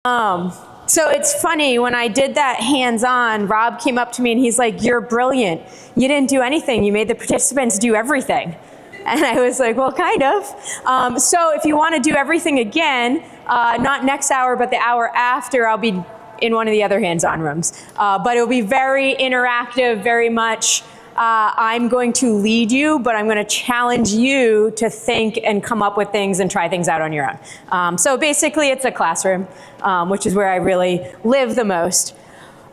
So it's funny, when I did that hands-on, Rob came up to me and he's like, "You're brilliant. You didn't do anything. You made the participants do everything." And I was like, well, kind of. So if you want to do everything again, not next hour, but the hour after, I'll be in one of the other hands-on rooms. But it'll be very interactive, very much, I'm going to lead you, but I'm going to challenge you to think and come up with things and try things out on your own. So basically, it's a classroom, which is where I really live the most.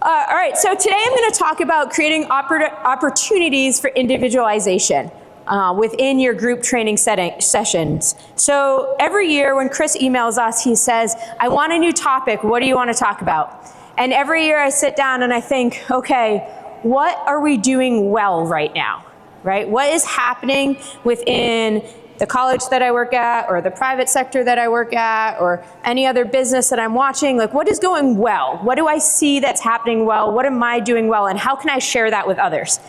All right, so today I'm going to talk about creating opportunities for individualization within your group training sessions. So every year when Chris emails us, he says, "I want a new topic. What do you want to talk about?" And every year I sit down and I think, okay, what are we doing well right now, right? What is happening within the college that I work at, or the private sector that I work at, or any other business that I'm watching? Like, what is going well? What do I see that's happening well? What am I doing well? And how can I share that with others?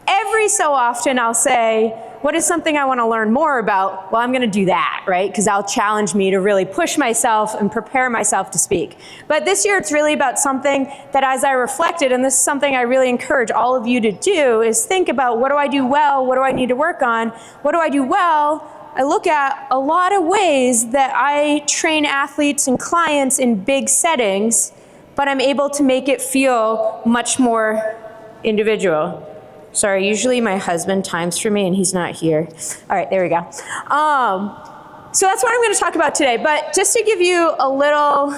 Every so often I'll say, what is something I want to learn more about? Well, I'm going to do that, right? Because that'll challenge me to really push myself and prepare myself to speak. But this year it's really about something that, as I reflected, and this is something I really encourage all of you to do, is think about, what do I do well? What do I need to work on? What do I do well? I look at a lot of ways that I train athletes and clients in big settings, but I'm able to make it feel much more individual. Sorry, usually my husband times for me and he's not here. All right, there we go. So that's what I'm going to talk about today. But just to give you a little,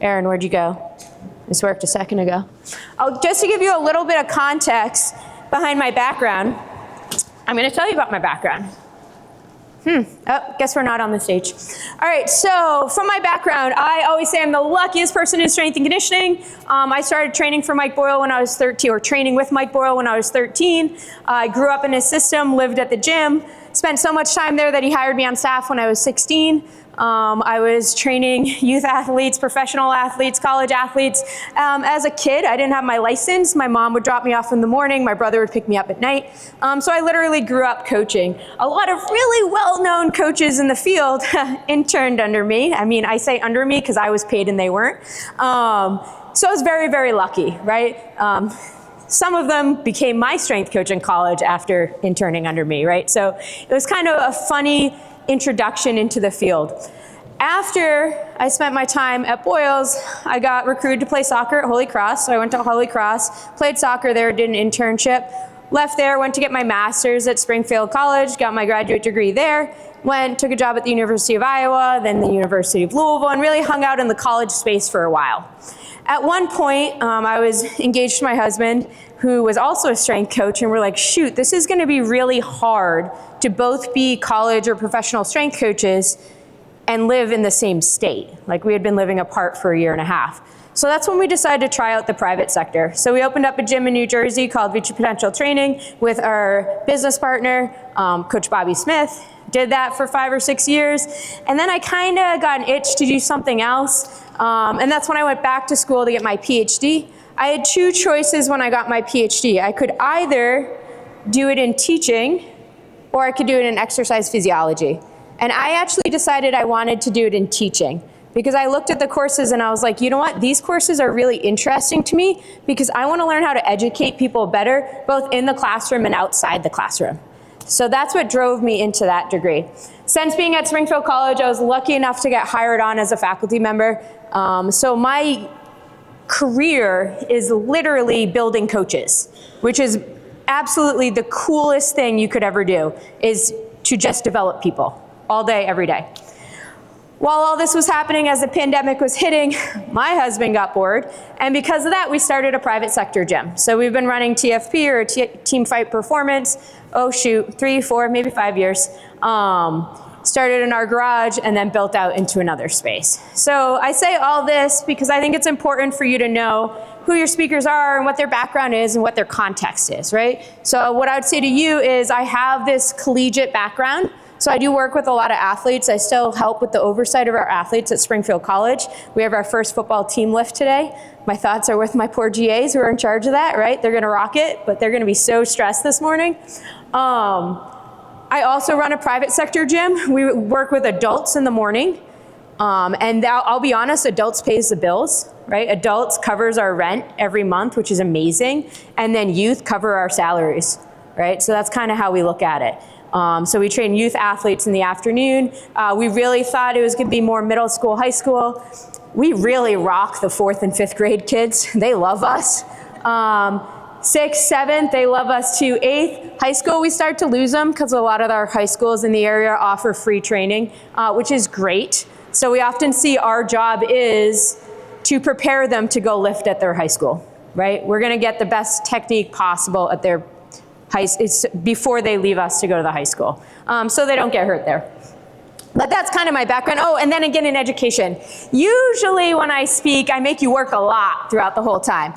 Aaron, where'd you go? This worked a second ago. Just to give you a little bit of context behind my background, I'm going to tell you about my background. Oh, guess we're not on the stage. All right, so from my background, I always say I'm the luckiest person in strength and conditioning. I started training for Mike Boyle when I was 13, or training with Mike Boyle when I was 13. I grew up in his system, lived at the gym, spent so much time there that he hired me on staff when I was 16. I was training youth athletes, professional athletes, college athletes. As a kid, I didn't have my license. My mom would drop me off in the morning. My brother would pick me up at night. So I literally grew up coaching. A lot of really well-known coaches in the field interned under me. I mean, I say under me because I was paid and they weren't. So I was very, very lucky, right? Some of them became my strength coach in college after interning under me, right? So it was kind of a funny introduction into the field. After I spent my time at Boyles, I got recruited to play soccer at Holy Cross. So I went to Holy Cross, played soccer there, did an internship, left there, went to get my master's at Springfield College, got my graduate degree there, took a job at the University of Iowa, then the University of Louisville, and really hung out in the college space for a while. At one point, I was engaged to my husband, who was also a strength coach, and we're like, shoot, this is going to be really hard to both be college or professional strength coaches and live in the same state. Like, we had been living apart for a year and a half. So that's when we decided to try out the private sector. So we opened up a gym in New Jersey called Future Potential Training with our business partner, Coach Bobby Smith. Did that for 5 or 6 years. And then I kind of got an itch to do something else. And that's when I went back to school to get my PhD. I had two choices when I got my PhD. I could either do it in teaching, or I could do it in exercise physiology. And I actually decided I wanted to do it in teaching, because I looked at the courses and I was like, you know what? These courses are really interesting to me because I want to learn how to educate people better, both in the classroom and outside the classroom. So that's what drove me into that degree. Since being at Springfield College, I was lucky enough to get hired on as a faculty member. So my career is literally building coaches, which is absolutely the coolest thing you could ever do, is to just develop people all day, every day. While all this was happening, as the pandemic was hitting, my husband got bored, and because of that, we started a private sector gym. So we've been running TFP, or Team Fight Performance, 3, 4, maybe 5 years. Started in our garage and then built out into another space. So I say all this because I think it's important for you to know who your speakers are and what their background is and what their context is, right? So what I would say to you is, I have this collegiate background. So I do work with a lot of athletes. I still help with the oversight of our athletes at Springfield College. We have our first football team lift today. My thoughts are with my poor GAs who are in charge of that, right? They're gonna rock it, but they're gonna be so stressed this morning. I also run a private sector gym. We work with adults in the morning. And I'll be honest, adults pays the bills, right? Adults covers our rent every month, which is amazing. And then youth cover our salaries, right? So that's kind of how we look at it. So we train youth athletes in the afternoon. We really thought it was going to be more middle school, high school. We really rock the 4th and 5th grade kids. They love us. 6th, 7th, they love us too. 8th, high school, we start to lose them because a lot of our high schools in the area offer free training, which is great. So we often see our job is to prepare them to go lift at their high school, right? We're going to get the best technique possible at their before they leave us to go to the high school, so they don't get hurt there. But that's kind of my background. Oh, and then again in education. Usually when I speak, I make you work a lot throughout the whole time.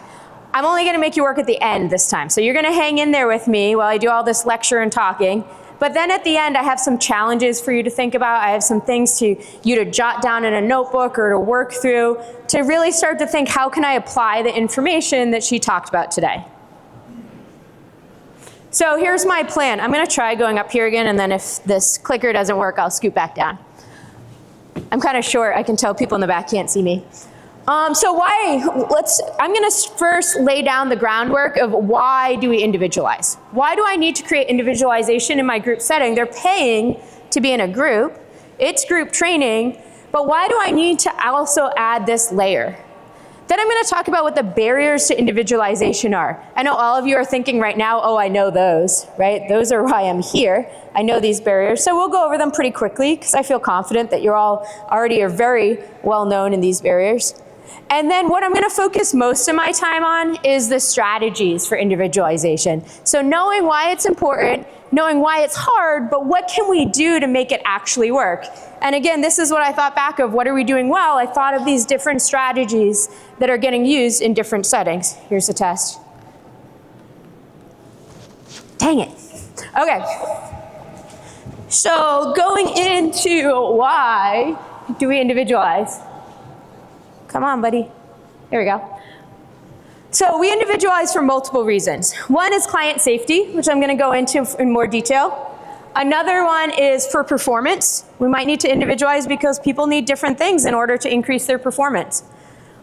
I'm only going to make you work at the end this time. So you're going to hang in there with me while I do all this lecture and talking. But then at the end, I have some challenges for you to think about. I have some things for you to jot down in a notebook or to work through to really start to think, how can I apply the information that she talked about today? So here's my plan. I'm going to try going up here again, and then if this clicker doesn't work, I'll scoot back down. I'm kind of short. I can tell people in the back can't see me. I'm going to first lay down the groundwork of why do we individualize? Why do I need to create individualization in my group setting? They're paying to be in a group. It's group training, but why do I need to also add this layer? Then I'm going to talk about what the barriers to individualization are. I know all of you are thinking right now, oh, I know those, right? Those are why I'm here. I know these barriers. So we'll go over them pretty quickly because I feel confident that you're all already are very well known in these barriers. And then what I'm going to focus most of my time on is the strategies for individualization. So knowing why it's important, knowing why it's hard, but what can we do to make it actually work? And again, this is what I thought back of, what are we doing well? I thought of these different strategies that are getting used in different settings. Here's the test. Dang it. Okay. So going into why do we individualize? Come on, buddy. Here we go. So we individualize for multiple reasons. One is client safety, which I'm going to go into in more detail. Another one is for performance. We might need to individualize because people need different things in order to increase their performance.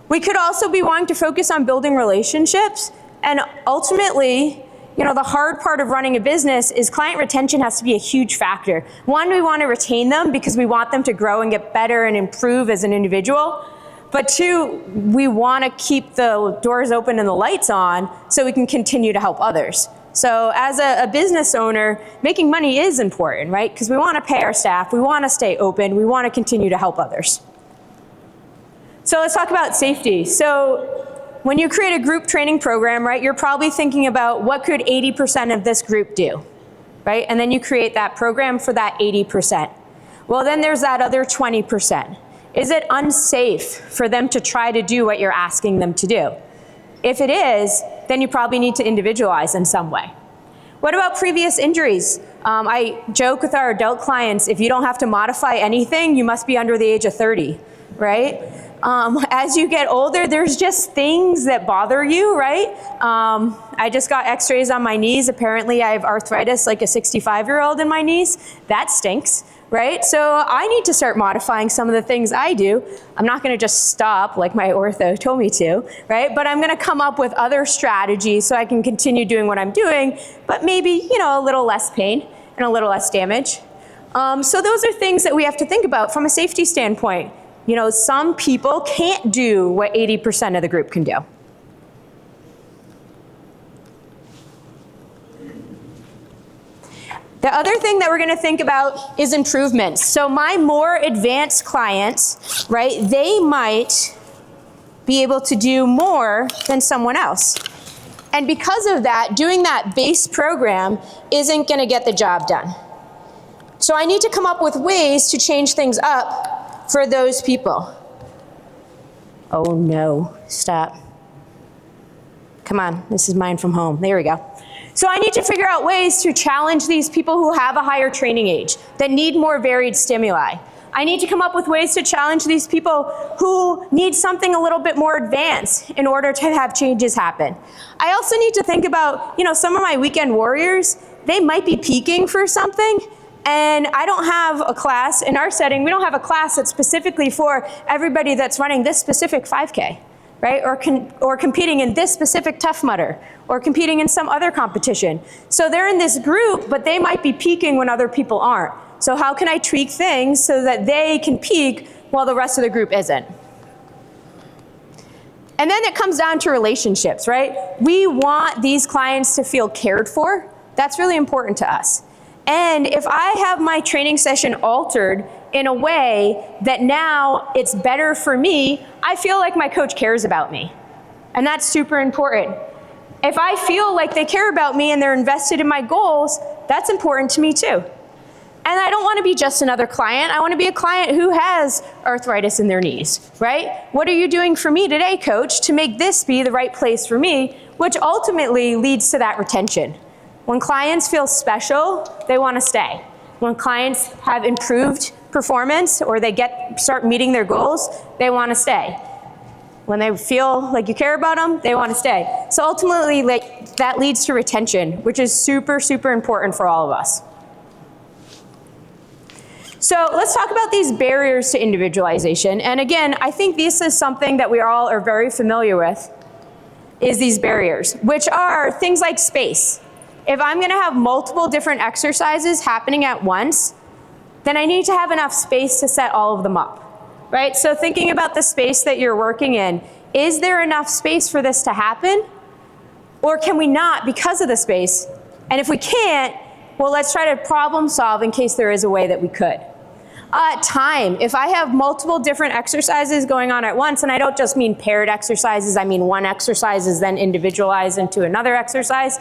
We could also be wanting to focus on building relationships, and ultimately, the hard part of running a business is client retention has to be a huge factor. One, we want to retain them because we want them to grow and get better and improve as an individual. But two, we want to keep the doors open and the lights on so we can continue to help others. So as a business owner, making money is important, right? Because we want to pay our staff, we want to stay open, we want to continue to help others. So let's talk about safety. So when you create a group training program, right, you're probably thinking about what could 80% of this group do, right? And then you create that program for that 80%. Well, then there's that other 20%. Is it unsafe for them to try to do what you're asking them to do? If it is, then you probably need to individualize in some way. What about previous injuries? I joke with our adult clients, if you don't have to modify anything, you must be under the age of 30, right? As you get older, there's just things that bother you, right? I just got x-rays on my knees. Apparently I have arthritis like a 65-year-old in my knees. That stinks. Right? So I need to start modifying some of the things I do. I'm not going to just stop like my ortho told me to, right? But I'm going to come up with other strategies so I can continue doing what I'm doing, but maybe, a little less pain and a little less damage. So those are things that we have to think about from a safety standpoint. Some people can't do what 80% of the group can do. The other thing that we're going to think about is improvements. So my more advanced clients, right, they might be able to do more than someone else. And because of that, doing that base program isn't going to get the job done. So I need to come up with ways to change things up for those people. Oh no, stop. Come on, this is mine from home. There we go. So I need to figure out ways to challenge these people who have a higher training age, that need more varied stimuli. I need to come up with ways to challenge these people who need something a little bit more advanced in order to have changes happen. I also need to think about, some of my weekend warriors, they might be peaking for something, And I don't have a class, in our setting, we don't have a class that's specifically for everybody that's running this specific 5K, right? Or competing in this specific Tough Mudder, or competing in some other competition. So they're in this group, but they might be peaking when other people aren't. So how can I tweak things so that they can peak while the rest of the group isn't? And then it comes down to relationships, right? We want these clients to feel cared for. That's really important to us. And if I have my training session altered in a way that now it's better for me, I feel like my coach cares about me. And that's super important. If I feel like they care about me and they're invested in my goals, that's important to me too. And I don't want to be just another client. I want to be a client who has arthritis in their knees, right? What are you doing for me today, coach, to make this be the right place for me, which ultimately leads to that retention. When clients feel special, they want to stay. When clients have improved performance or they start meeting their goals, they want to stay. When they feel like you care about them, they want to stay. So ultimately, that leads to retention, which is super, super important for all of us. So let's talk about these barriers to individualization. And again, I think this is something that we all are very familiar with, is these barriers, which are things like space. If I'm going to have multiple different exercises happening at once, then I need to have enough space to set all of them up, right? So thinking about the space that you're working in, is there enough space for this to happen? Or can we not because of the space? And if we can't, well, let's try to problem solve in case there is a way that we could. Time. If I have multiple different exercises going on at once, and I don't just mean paired exercises, I mean one exercise is then individualized into another exercise,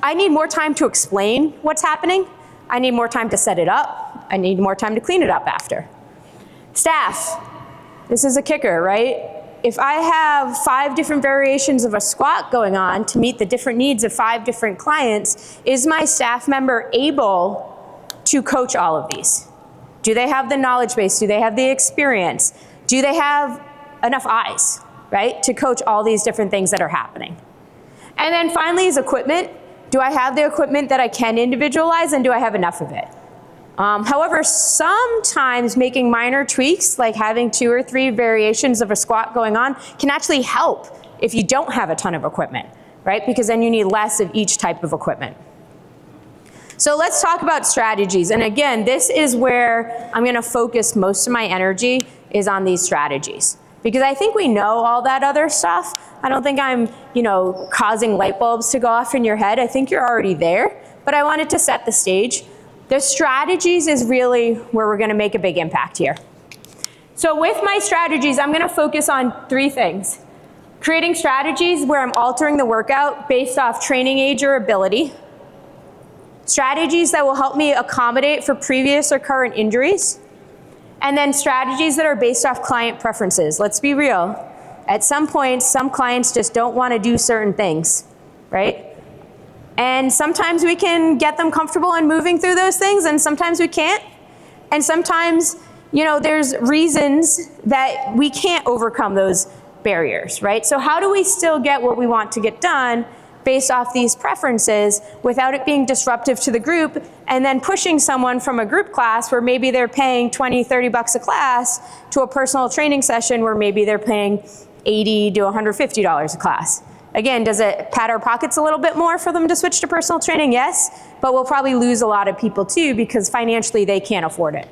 I need more time to explain what's happening. I need more time to set it up. I need more time to clean it up after. Staff. This is a kicker, right? If I have 5 different variations of a squat going on to meet the different needs of 5 different clients, is my staff member able to coach all of these? Do they have the knowledge base? Do they have the experience? Do they have enough eyes, right, to coach all these different things that are happening? And then finally is equipment. Do I have the equipment that I can individualize, and do I have enough of it? However, sometimes making minor tweaks, like having 2 or 3 variations of a squat going on, can actually help if you don't have a ton of equipment, right? Because then you need less of each type of equipment. So let's talk about strategies. And again, this is where I'm going to focus most of my energy, is on these strategies. Because I think we know all that other stuff. I don't think I'm, causing light bulbs to go off in your head. I think you're already there. But I wanted to set the stage. The strategies is really where we're going to make a big impact here. So with my strategies, I'm going to focus on 3 things. Creating strategies where I'm altering the workout based off training age or ability. Strategies that will help me accommodate for previous or current injuries. And then strategies that are based off client preferences. Let's be real. At some point, some clients just don't want to do certain things, right? And sometimes we can get them comfortable in moving through those things, and sometimes we can't. And sometimes, there's reasons that we can't overcome those barriers, right? So how do we still get what we want to get done based off these preferences without it being disruptive to the group, and then pushing someone from a group class where maybe they're paying 20, 30 bucks a class to a personal training session where maybe they're paying $80 to $150 a class? Again, does it pat our pockets a little bit more for them to switch to personal training? Yes, but we'll probably lose a lot of people too because financially they can't afford it.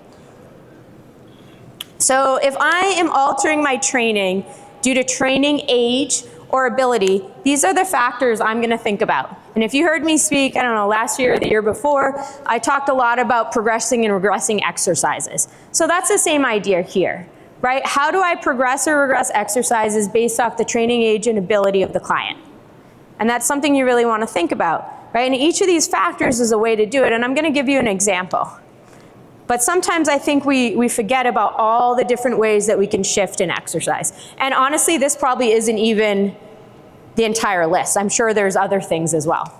So if I am altering my training due to training age or ability, these are the factors I'm going to think about. And if you heard me speak, I don't know, last year or the year before, I talked a lot about progressing and regressing exercises. So that's the same idea here, right? How do I progress or regress exercises based off the training age and ability of the client? And that's something you really want to think about, right? And each of these factors is a way to do it, and I'm going to give you an example. But sometimes I think we forget about all the different ways that we can shift in exercise. And honestly, this probably isn't even the entire list. I'm sure there's other things as well.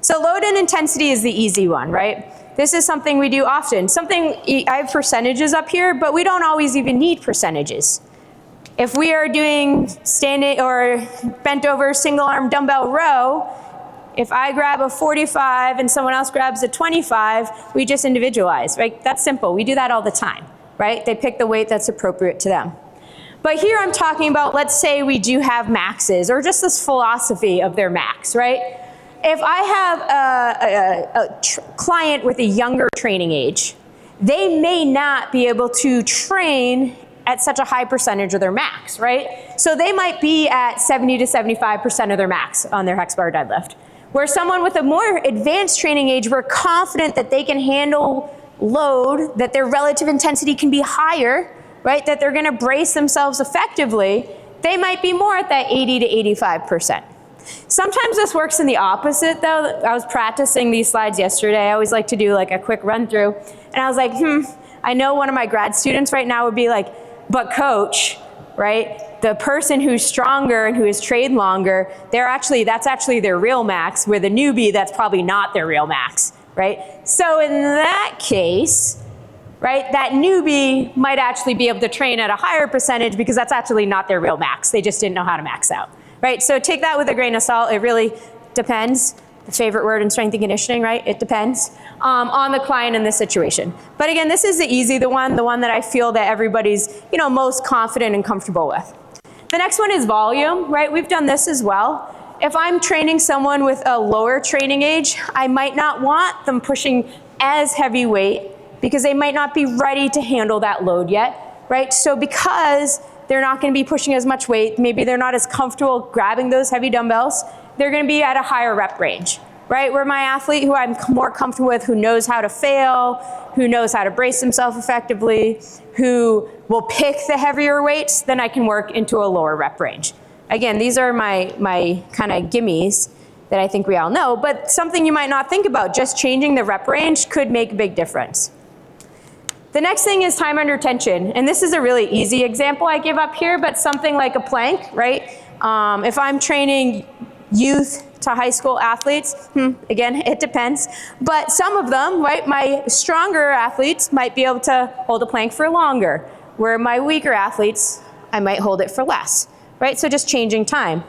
So load and intensity is the easy one, right? This is something we do often. I have percentages up here, but we don't always even need percentages. If we are doing standing or bent over single arm dumbbell row, If I grab a 45 and someone else grabs a 25, we just individualize, right? That's simple. We do that all the time, right? They pick the weight that's appropriate to them. But here I'm talking about, let's say we do have maxes, or just this philosophy of their max, right? If I have a client with a younger training age, they may not be able to train at such a high percentage of their max, right? So they might be at 70 to 75% of their max on their hex bar deadlift. Where someone with a more advanced training age, we're confident that they can handle load, that their relative intensity can be higher, right? That they're gonna brace themselves effectively, they might be more at that 80 to 85%. Sometimes this works in the opposite though. I was practicing these slides yesterday. I always like to do like a quick run through. And I was like, I know one of my grad students right now would be like, but coach, right? The person who's stronger and who has trained longer, that's actually their real max, where the newbie, that's probably not their real max, right? So in that case, right, that newbie might actually be able to train at a higher percentage because that's actually not their real max. They just didn't know how to max out, right? So take that with a grain of salt. It really depends. The favorite word in strength and conditioning, right? It depends on the client and the situation. But again, this is the one that I feel that everybody's, most confident and comfortable with. The next one is volume, right? We've done this as well. If I'm training someone with a lower training age, I might not want them pushing as heavy weight because they might not be ready to handle that load yet, right? So because they're not gonna be pushing as much weight, maybe they're not as comfortable grabbing those heavy dumbbells, they're gonna be at a higher rep range, right? Where my athlete who I'm more comfortable with, who knows how to fail, who knows how to brace himself effectively, who will pick the heavier weights, then I can work into a lower rep range. Again, these are my kind of gimmies that I think we all know, but something you might not think about, just changing the rep range could make a big difference. The next thing is time under tension, and this is a really easy example I give up here, but something like a plank, right? If I'm training youth to high school athletes, again, it depends, but some of them, right, my stronger athletes might be able to hold a plank for longer, where my weaker athletes, I might hold it for less, right? So just changing time.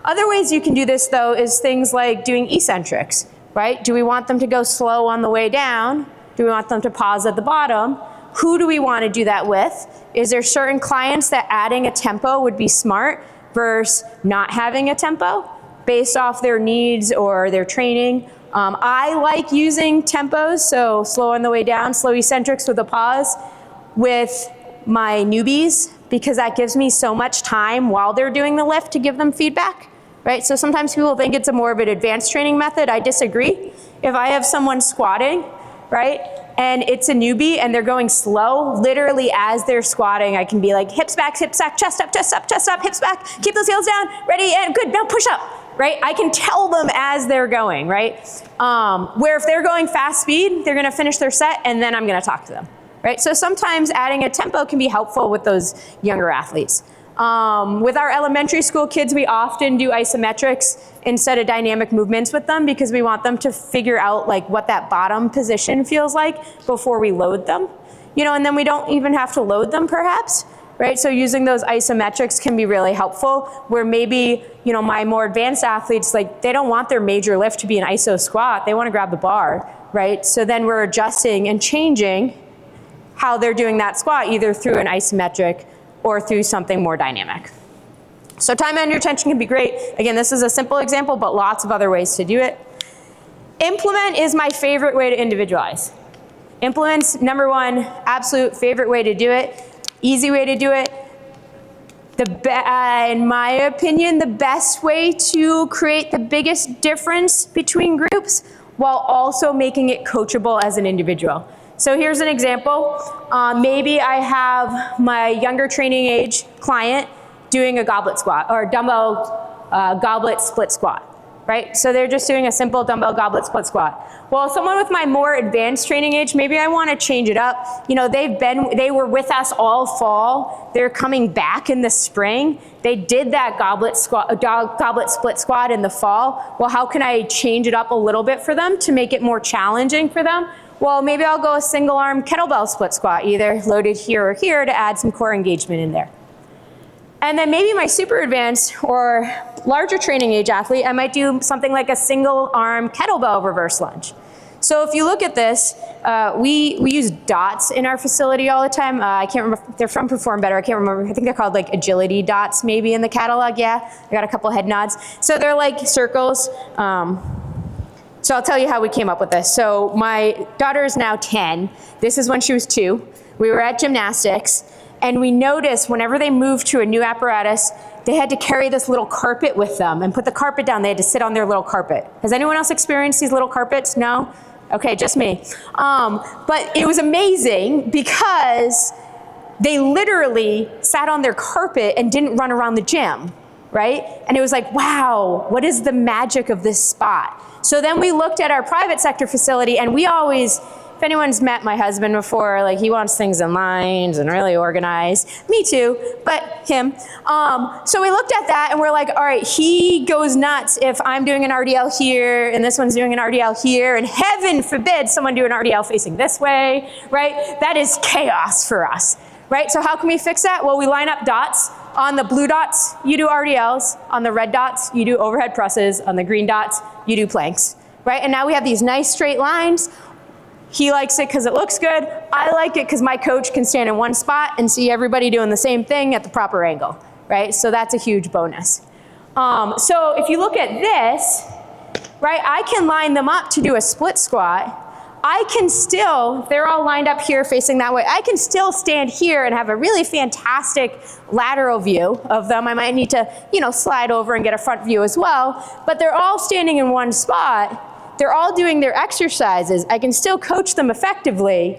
Other ways you can do this though is things like doing eccentrics, right? Do we want them to go slow on the way down? Do we want them to pause at the bottom? Who do we want to do that with? Is there certain clients that adding a tempo would be smart versus not having a tempo based off their needs or their training? I like using tempos, so slow on the way down, slow eccentrics with a pause with my newbies, because that gives me so much time while they're doing the lift to give them feedback, right? So sometimes people think it's a more of an advanced training method. I disagree. If I have someone squatting, right, and it's a newbie and they're going slow, literally as they're squatting, I can be like, hips back, chest up, chest up, hips back, keep those heels down, ready, and good, now push up, right? I can tell them as they're going, right? Where if they're going fast speed, they're gonna finish their set and then I'm gonna talk to them, right? So sometimes adding a tempo can be helpful with those younger athletes. With our elementary school kids, we often do isometrics instead of dynamic movements with them because we want them to figure out like what that bottom position feels like before we load them, and then we don't even have to load them perhaps, right? So using those isometrics can be really helpful where maybe, my more advanced athletes, like they don't want their major lift to be an iso squat, they want to grab the bar, right? So then we're adjusting and changing how they're doing that squat either through an isometric or through something more dynamic. So time under tension can be great. Again, this is a simple example, but lots of other ways to do it. Implement is my favorite way to individualize. Implement's number one, absolute favorite way to do it. Easy way to do it. In my opinion, the best way to create the biggest difference between groups while also making it coachable as an individual. So here's an example. Maybe I have my younger training age client doing a goblet squat or dumbbell goblet split squat, right? So they're just doing a simple dumbbell goblet split squat. Well, someone with my more advanced training age, maybe I want to change it up. They were with us all fall. They're coming back in the spring. They did that goblet split squat in the fall. Well, how can I change it up a little bit for them to make it more challenging for them? Well, maybe I'll go a single arm kettlebell split squat, either loaded here or here to add some core engagement in there. And then maybe my super advanced or larger training age athlete, I might do something like a single arm kettlebell reverse lunge. So if you look at this, we use dots in our facility all the time. I can't remember, they're from Perform Better, I can't remember, I think they're called like agility dots maybe in the catalog, yeah. I got a couple head nods. So they're like circles. So I'll tell you how we came up with this. So my daughter is now 10. This is when she was 2. We were at gymnastics, and we noticed whenever they moved to a new apparatus, they had to carry this little carpet with them and put the carpet down. They had to sit on their little carpet. Has anyone else experienced these little carpets? No? Okay, just me. But it was amazing because they literally sat on their carpet and didn't run around the gym, right? And it was like, wow, what is the magic of this spot? So then we looked at our private sector facility, and we always, if anyone's met my husband before, like he wants things in lines and really organized. Me too, but him. So we looked at that and we're like, all right, he goes nuts if I'm doing an RDL here and this one's doing an RDL here, and heaven forbid someone do an RDL facing this way, right? That is chaos for us, right? So how can we fix that? Well, we line up dots. On the blue dots, you do RDLs. On the red dots, you do overhead presses. On the green dots, you do planks, right? And now we have these nice straight lines. He likes it because it looks good. I like it because my coach can stand in one spot and see everybody doing the same thing at the proper angle, right? So that's a huge bonus. So if you look at this, right, I can line them up to do a split squat. I can still, they're all lined up here facing that way, I can still stand here and have a really fantastic lateral view of them. I might need to, slide over and get a front view as well, but they're all standing in one spot. They're all doing their exercises. I can still coach them effectively.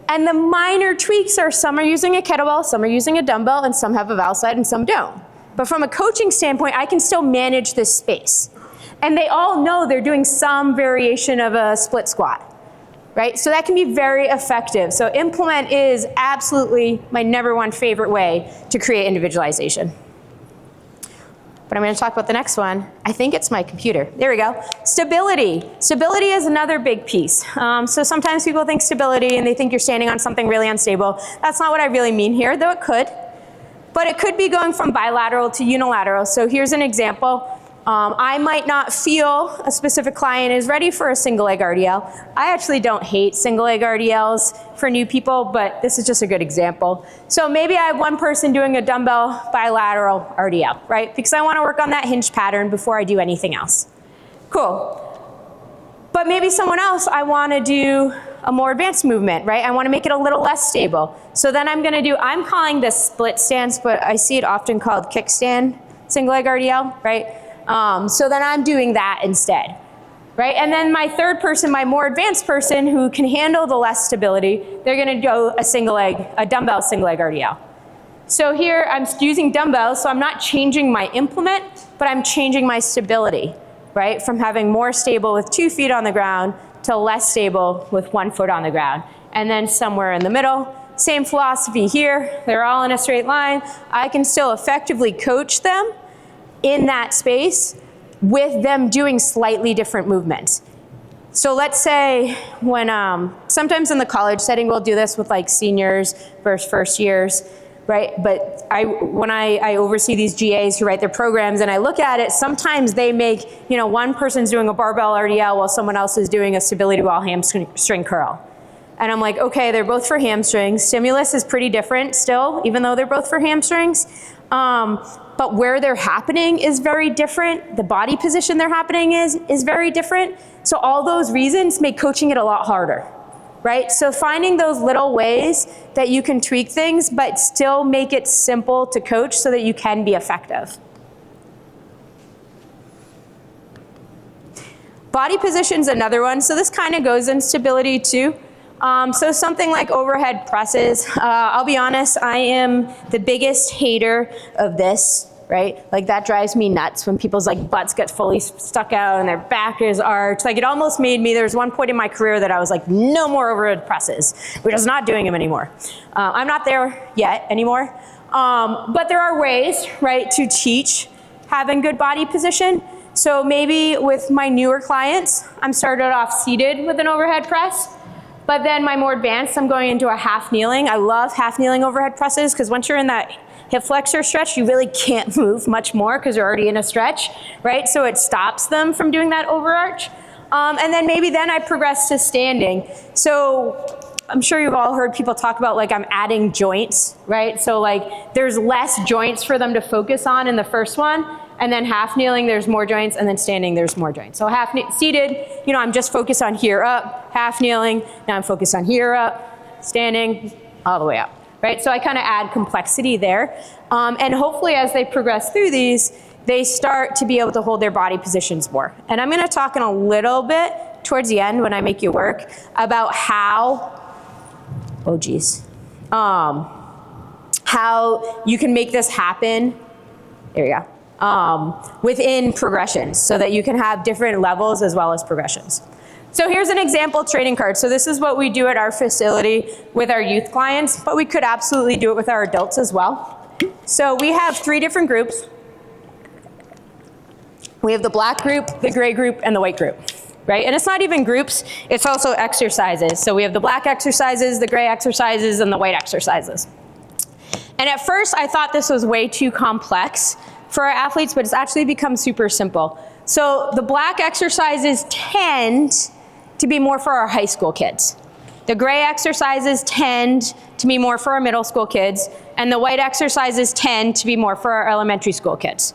And the minor tweaks are some are using a kettlebell, some are using a dumbbell, and some have a valve slide and some don't. But from a coaching standpoint, I can still manage this space. And they all know they're doing some variation of a split squat. Right? So that can be very effective. So implement is absolutely my #1 favorite way to create individualization. But I'm going to talk about the next one. I think it's my computer. There we go. Stability. Stability is another big piece. So sometimes people think stability and they think you're standing on something really unstable. That's not what I really mean here, though it could. But it could be going from bilateral to unilateral. So here's an example. I might not feel a specific client is ready for a single leg RDL. I actually don't hate single leg RDLs for new people, but this is just a good example. So maybe I have one person doing a dumbbell bilateral RDL, right? Because I want to work on that hinge pattern before I do anything else. Cool. But maybe someone else, I want to do a more advanced movement, right? I want to make it a little less stable. So then I'm calling this split stance, but I see it often called kickstand single leg RDL, right? So then I'm doing that instead, right? And then my third person, my more advanced person who can handle the less stability, they're going to do a dumbbell single leg RDL. So here I'm using dumbbells, so I'm not changing my implement, but I'm changing my stability, right? From having more stable with 2 feet on the ground to less stable with 1 foot on the ground. And then somewhere in the middle, same philosophy here. They're all in a straight line. I can still effectively coach them in that space with them doing slightly different movements. So let's say when, sometimes in the college setting we'll do this with like seniors versus first years, right? But when I oversee these GAs who write their programs and I look at it, sometimes they make, one person's doing a barbell RDL while someone else is doing a stability while hamstring curl. And I'm like, okay, they're both for hamstrings. Stimulus is pretty different still, even though they're both for hamstrings. But where they're happening is very different. The body position they're happening is very different. So all those reasons make coaching it a lot harder, right? So finding those little ways that you can tweak things, but still make it simple to coach so that you can be effective. Body position's another one. So this kind of goes in stability too. So something like overhead presses, I'll be honest, I am the biggest hater of this, right? Like that drives me nuts when people's like butts get fully stuck out and their back is arched. Like it almost made me, there was one point in my career that I was like, no more overhead presses. We're just not doing them anymore. I'm not there yet anymore. But there are ways, right, to teach having good body position. So maybe with my newer clients, I'm started off seated with an overhead press. But then my more advanced, I'm going into a half kneeling. I love half kneeling overhead presses because once you're in that hip flexor stretch, you really can't move much more because you're already in a stretch, right? So it stops them from doing that overarch. And then maybe then I progress to standing. So I'm sure you've all heard people talk about like I'm adding joints, right? So like there's less joints for them to focus on in the first one, and then half kneeling there's more joints, and then standing there's more joints. So seated, you know, I'm just focused on here up, half kneeling, now I'm focused on here up, standing, all the way up, right? So I kind of add complexity there. And hopefully as they progress through these, they start to be able to hold their body positions more. And I'm gonna talk in a little bit towards the end when I make you work about how how you can make this happen, there you go, within progressions so that you can have different levels as well as progressions. So here's an example training card. So this is what we do at our facility with our youth clients, but we could absolutely do it with our adults as well. So we have 3 different groups. We have the black group, the gray group, and the white group. Right? And it's not even groups, it's also exercises. So we have the black exercises, the gray exercises, and the white exercises. And at first I thought this was way too complex for our athletes, but it's actually become super simple. So the black exercises tend to be more for our high school kids. The gray exercises tend to be more for our middle school kids, and the white exercises tend to be more for our elementary school kids.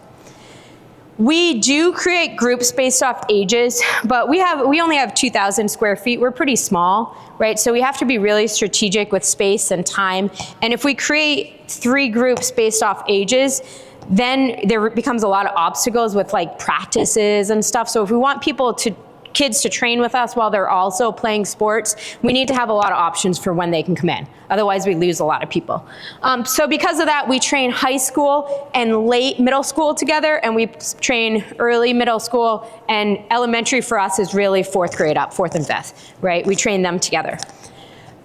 We do create groups based off ages, but we only have 2,000 square feet. We're pretty small, right? So we have to be really strategic with space and time. And if we create 3 groups based off ages, then there becomes a lot of obstacles with like practices and stuff. So if we want kids to train with us while they're also playing sports, we need to have a lot of options for when they can come in. Otherwise, we lose a lot of people. So because of that, we train high school and late middle school together, and we train early middle school, and elementary for us is really 4th grade up, 4th and 5th, right? We train them together.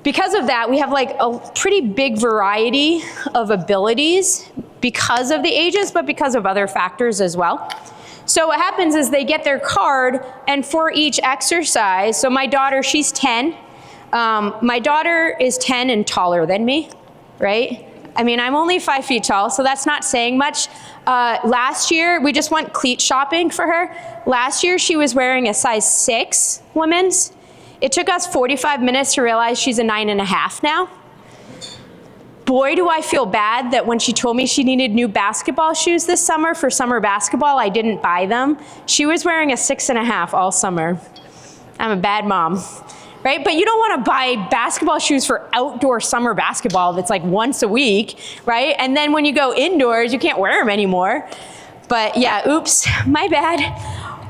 Because of that, we have like a pretty big variety of abilities because of the ages, but because of other factors as well. So what happens is they get their card, and for each exercise, so my daughter, she's 10. My daughter is 10 and taller than me, right? I mean, I'm only 5 feet tall, so that's not saying much. Last year, we just went cleat shopping for her. Last year, she was wearing a size 6 women's. It took us 45 minutes to realize she's a 9.5 now. Boy, do I feel bad that when she told me she needed new basketball shoes this summer for summer basketball, I didn't buy them. She was wearing a 6.5 all summer. I'm a bad mom, right? But you don't want to buy basketball shoes for outdoor summer basketball that's like once a week, right? And then when you go indoors, you can't wear them anymore. But yeah, oops, my bad.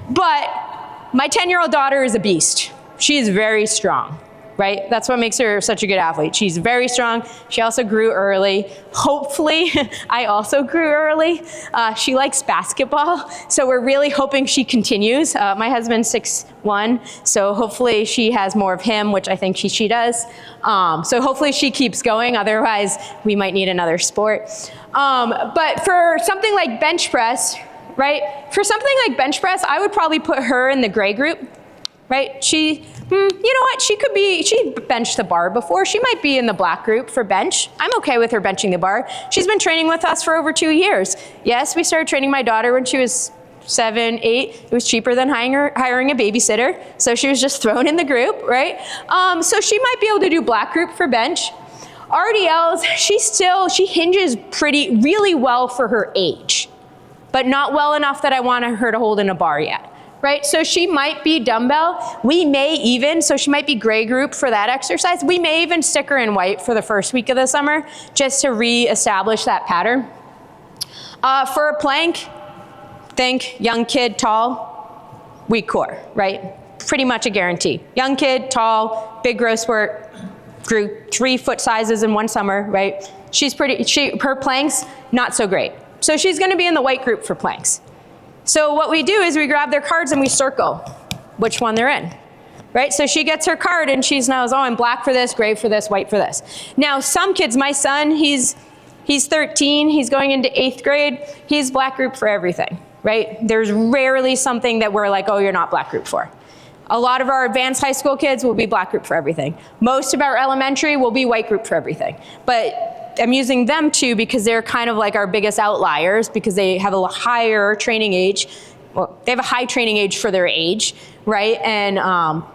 But my 10-year-old daughter is a beast. She is very strong. Right? That's what makes her such a good athlete. She's very strong. She also grew early. Hopefully, I also grew early. She likes basketball, so we're really hoping she continues. My husband's 6'1", so hopefully she has more of him, which I think she does. So hopefully she keeps going, otherwise we might need another sport. But for something like bench press, right? For something like bench press, I would probably put her in the gray group, right? You know what, she benched the bar before. She might be in the black group for bench. I'm okay with her benching the bar. She's been training with us for over 2 years. Yes, we started training my daughter when she was 7, 8. It was cheaper than hiring a babysitter. So she was just thrown in the group, right? So she might be able to do black group for bench. RDLs, she hinges really well for her age, but not well enough that I want her to hold in a bar yet. Right, so she might be dumbbell. We may even, so she might be gray group for that exercise. We may even stick her in white for the first week of the summer just to re-establish that pattern. For a plank, think young kid, tall, weak core, right? Pretty much a guarantee. Young kid, tall, big growth spurt, grew 3 foot sizes in one summer, right? Her planks, not so great. So she's gonna be in the white group for planks. So what we do is we grab their cards and we circle which one they're in, right? So she gets her card and she knows, oh, I'm black for this, gray for this, white for this. Now some kids, my son, he's 13, he's going into 8th grade, he's black group for everything, right? There's rarely something that we're like, oh, you're not black group for. A lot of our advanced high school kids will be black group for everything. Most of our elementary will be white group for everything. But I'm using them too because they're kind of like our biggest outliers because they have a higher training age. Well, they have a high training age for their age, right? And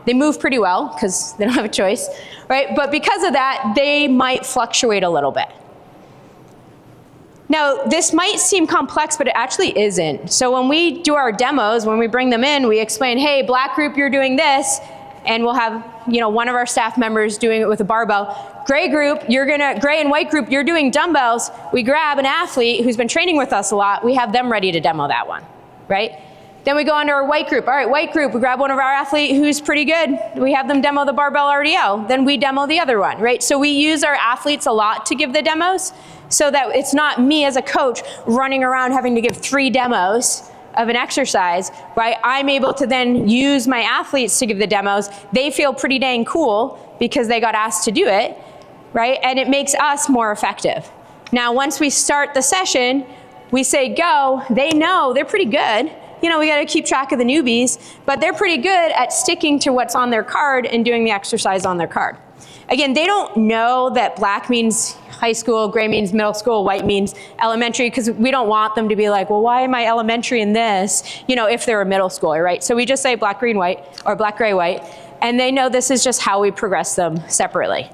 they move pretty well because they don't have a choice, right? But because of that, they might fluctuate a little bit. Now, this might seem complex, but it actually isn't. So when we do our demos, when we bring them in, we explain, hey, black group, you're doing this, and we'll have one of our staff members doing it with a barbell. Gray group, gray and white group, you're doing dumbbells. We grab an athlete who's been training with us a lot, we have them ready to demo that one, right? Then we go on to our white group. All right, white group, we grab one of our athletes who's pretty good. We have them demo the barbell RDL. Then we demo the other one, right? So we use our athletes a lot to give the demos so that it's not me as a coach running around having to give 3 demos of an exercise, right? I'm able to then use my athletes to give the demos. They feel pretty dang cool because they got asked to do it, right? And it makes us more effective. Now, once we start the session, we say go, they know they're pretty good. We got to keep track of the newbies, but they're pretty good at sticking to what's on their card and doing the exercise on their card. Again, they don't know that black means high school, gray means middle school, white means elementary, because we don't want them to be like, well, why am I elementary in this, if they're a middle schooler, right? So we just say black, green, white, or black, gray, white, and they know this is just how we progress them separately.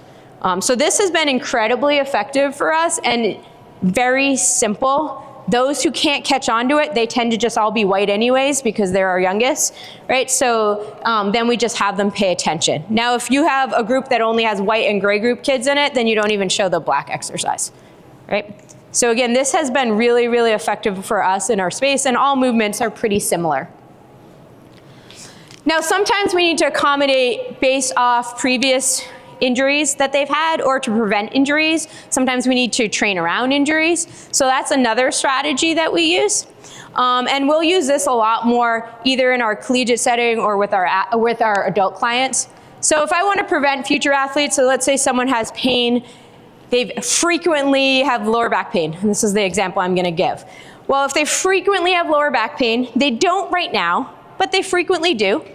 So this has been incredibly effective for us and very simple. Those who can't catch on to it, they tend to just all be white anyways because they're our youngest, right? So then we just have them pay attention. Now, if you have a group that only has white and gray group kids in it, then you don't even show the black exercise, right? So again, this has been really, really effective for us in our space, and all movements are pretty similar. Now, sometimes we need to accommodate based off previous injuries that they've had or to prevent injuries. Sometimes we need to train around injuries. So that's another strategy that we use. And we'll use this a lot more either in our collegiate setting or with our adult clients. So if I want to prevent future athletes, so let's say someone has pain, they frequently have lower back pain. And this is the example I'm going to give. Well, if they frequently have lower back pain, they don't right now, but they frequently do.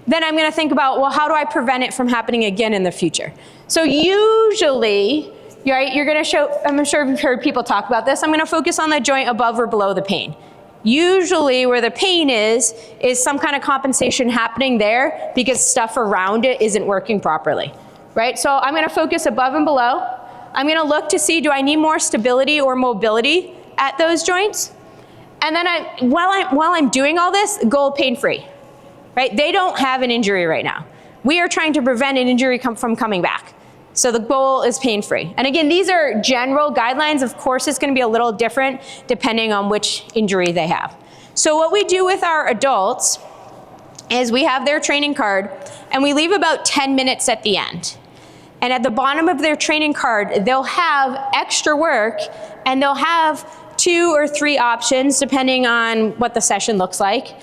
Then I'm going to think about, well, how do I prevent it from happening again in the future? So usually, right, I'm sure you've heard people talk about this, I'm going to focus on the joint above or below the pain. Usually where the pain is some kind of compensation happening there because stuff around it isn't working properly, right? So I'm going to focus above and below. I'm going to look to see, do I need more stability or mobility at those joints? And then while I'm doing all this, goal pain-free. Right? They don't have an injury right now. We are trying to prevent an injury from coming back. So the goal is pain-free. And again, these are general guidelines. Of course, it's going to be a little different depending on which injury they have. So what we do with our adults is we have their training card and we leave about 10 minutes at the end. And at the bottom of their training card, they'll have extra work and they'll have 2 or 3 options depending on what the session looks like,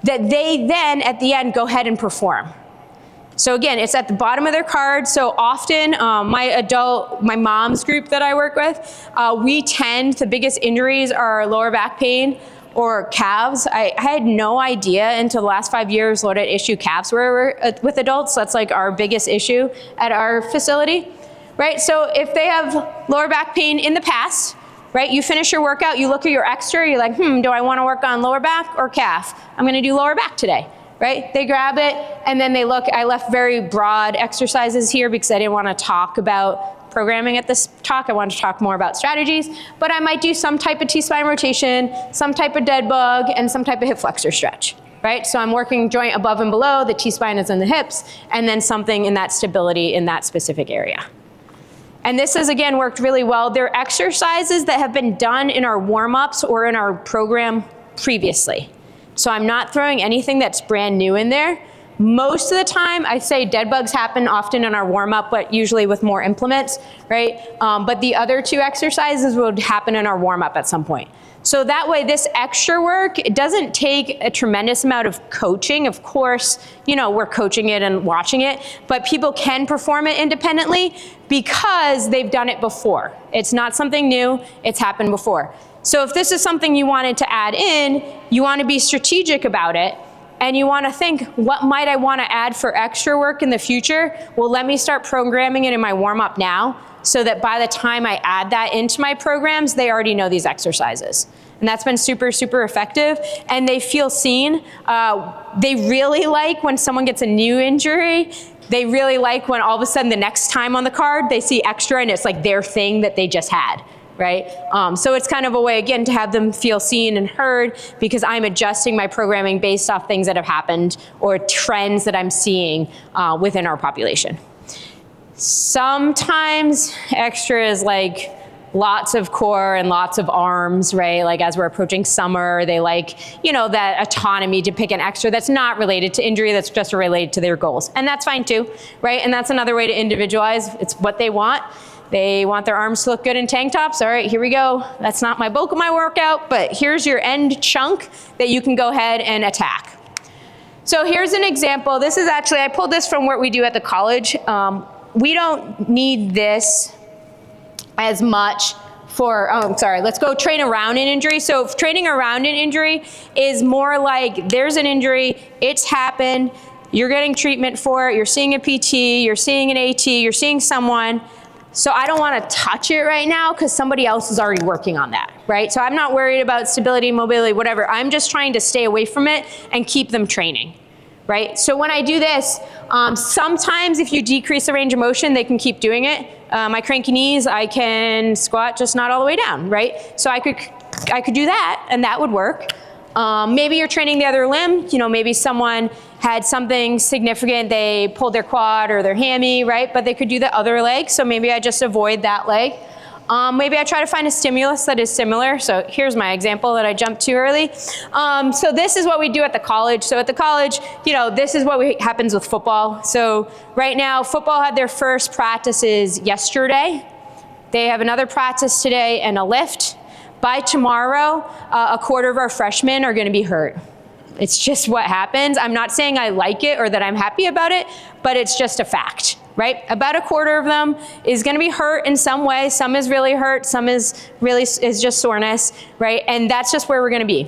that they then, at the end, go ahead and perform. So again, it's at the bottom of their card. So often, my mom's group that I work with, the biggest injuries are lower back pain or calves. I had no idea until the last 5 years what an issue calves were with adults. That's like our biggest issue at our facility, right? So if they have lower back pain in the past, right? You finish your workout, you look at your extra, you're like, do I want to work on lower back or calf? I'm going to do lower back today, right? They grab it, and then they look. I left very broad exercises here because I didn't want to talk about programming at this talk. I wanted to talk more about strategies, but I might do some type of T-spine rotation, some type of dead bug, and some type of hip flexor stretch, right? So I'm working joint above and below, the T-spine is in the hips, and then something in that stability in that specific area. And this has, again, worked really well. They're exercises that have been done in our warm-ups or in our program previously. So I'm not throwing anything that's brand new in there. Most of the time, I say dead bugs happen often in our warm-up, but usually with more implements, right? But the other 2 exercises would happen in our warm-up at some point. So that way, this extra work, it doesn't take a tremendous amount of coaching. Of course, we're coaching it and watching it, but people can perform it independently because they've done it before. It's not something new, it's happened before. So if this is something you wanted to add in, you want to be strategic about it and you want to think, what might I want to add for extra work in the future? Well, let me start programming it in my warm-up now, so that by the time I add that into my programs, they already know these exercises. And that's been super, super effective. And they feel seen. They really like when someone gets a new injury. They really like when all of a sudden the next time on the card, they see extra and it's like their thing that they just had, right? So it's kind of a way, again, to have them feel seen and heard, because I'm adjusting my programming based off things that have happened or trends that I'm seeing within our population. Sometimes extra is like lots of core and lots of arms, right? Like as we're approaching summer, they like, you know, that autonomy to pick an extra that's not related to injury, that's just related to their goals. And that's fine too, right? And that's another way to individualize. It's what they want. They want their arms to look good in tank tops. All right, here we go. That's not my bulk of my workout, but here's your end chunk that you can go ahead and attack. So here's an example. This is actually, I pulled this from what we do at the college. We don't need this as much for, let's go train around an injury. So training around an injury is more like there's an injury, it's happened, you're getting treatment for it, you're seeing a PT, you're seeing an AT, you're seeing someone. So I don't want to touch it right now because somebody else is already working on that, right? So I'm not worried about stability, mobility, whatever. I'm just trying to stay away from it and keep them training, right? So when I do this, sometimes if you decrease the range of motion, they can keep doing it. My cranky knees, I can squat just not all the way down, right? So I could do that, and that would work. Maybe you're training the other limb. You know, maybe someone had something significant, they pulled their quad or their hammy, right? But they could do the other leg, so maybe I just avoid that leg. Maybe I try to find a stimulus that is similar. So here's my example that I jumped to early. So this is what we do at the college. So at the college, you know, this is what happens with football. So right now, football had their first practices yesterday. They have another practice today and a lift. By tomorrow, a quarter of our freshmen are going to be hurt. It's just what happens. I'm not saying I like it or that I'm happy about it, but it's just a fact, right? About a quarter of them is going to be hurt in some way. Some is really hurt. Some is just soreness, right? And that's just where we're going to be.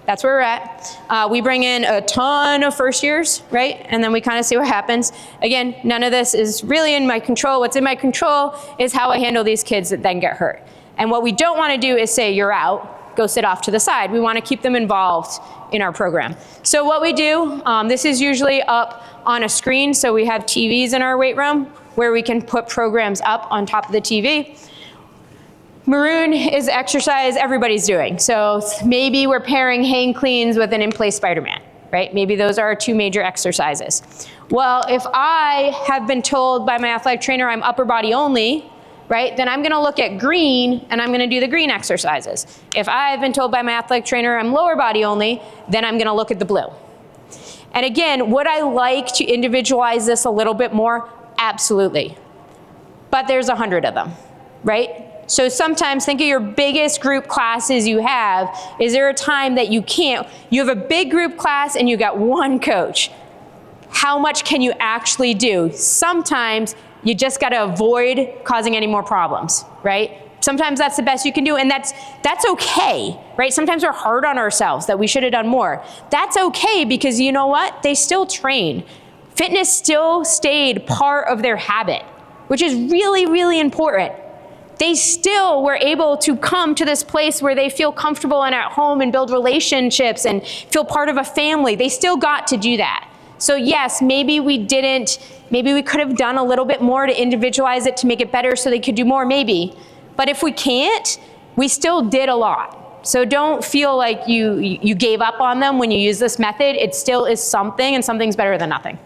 That's where we're at. We bring in a ton of first years, right? And then we kind of see what happens. Again, none of this is really in my control. What's in my control is how I handle these kids that then get hurt. And what we don't want to do is say, you're out, go sit off to the side. We want to keep them involved in our program. So what we do, this is usually up on a screen. So we have TVs in our weight room where we can put programs up on top of the TV. Maroon is exercise everybody's doing. So maybe we're pairing hang cleans with an in-place Spider-Man, right? Maybe those are our two major exercises. Well, if I have been told by my athletic trainer I'm upper body only, right, then I'm going to look at green and I'm going to do the green exercises. If I've been told by my athletic trainer I'm lower body only, then I'm going to look at the blue. And again, would I like to individualize this a little bit more? Absolutely. But there's 100 of them, right? So sometimes think of your biggest group classes you have. Is there a time that you can't? You have a big group class and you got one coach. How much can you actually do? Sometimes you just got to avoid causing any more problems, right? Sometimes that's the best you can do, and that's okay, right? Sometimes we're hard on ourselves that we should have done more. That's okay, because you know what? They still train. Fitness still stayed part of their habit, which is really, really important. They still were able to come to this place where they feel comfortable and at home and build relationships and feel part of a family. They still got to do that. So yes, maybe we could have done a little bit more to individualize it to make it better so they could do more, maybe. But if we can't, we still did a lot. So don't feel like you gave up on them when you use this method. It still is something, and something's better than nothing.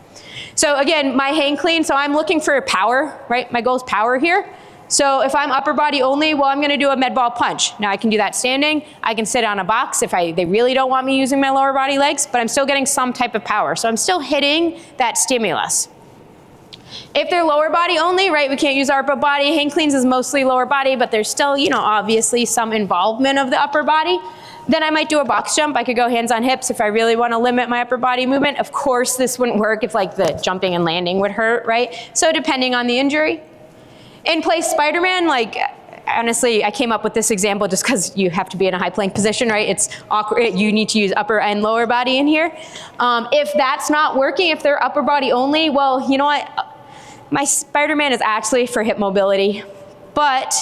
So again, my hang clean, so I'm looking for power, right? My goal is power here. So if I'm upper body only, well, I'm going to do a med ball punch. Now I can do that standing. I can sit on a box if they really don't want me using my lower body legs, but I'm still getting some type of power. So I'm still hitting that stimulus. If they're lower body only, right, we can't use our upper body. Hang cleans is mostly lower body, but there's still, you know, obviously some involvement of the upper body. Then I might do a box jump. I could go hands on hips if I really want to limit my upper body movement. Of course, this wouldn't work if like the jumping and landing would hurt, right? So depending on the injury. In place Spider-Man, like honestly, I came up with this example just because you have to be in a high plank position, right? It's awkward. You need to use upper and lower body in here. If that's not working, if they're upper body only, well, you know what? My Spider-Man is actually for hip mobility, but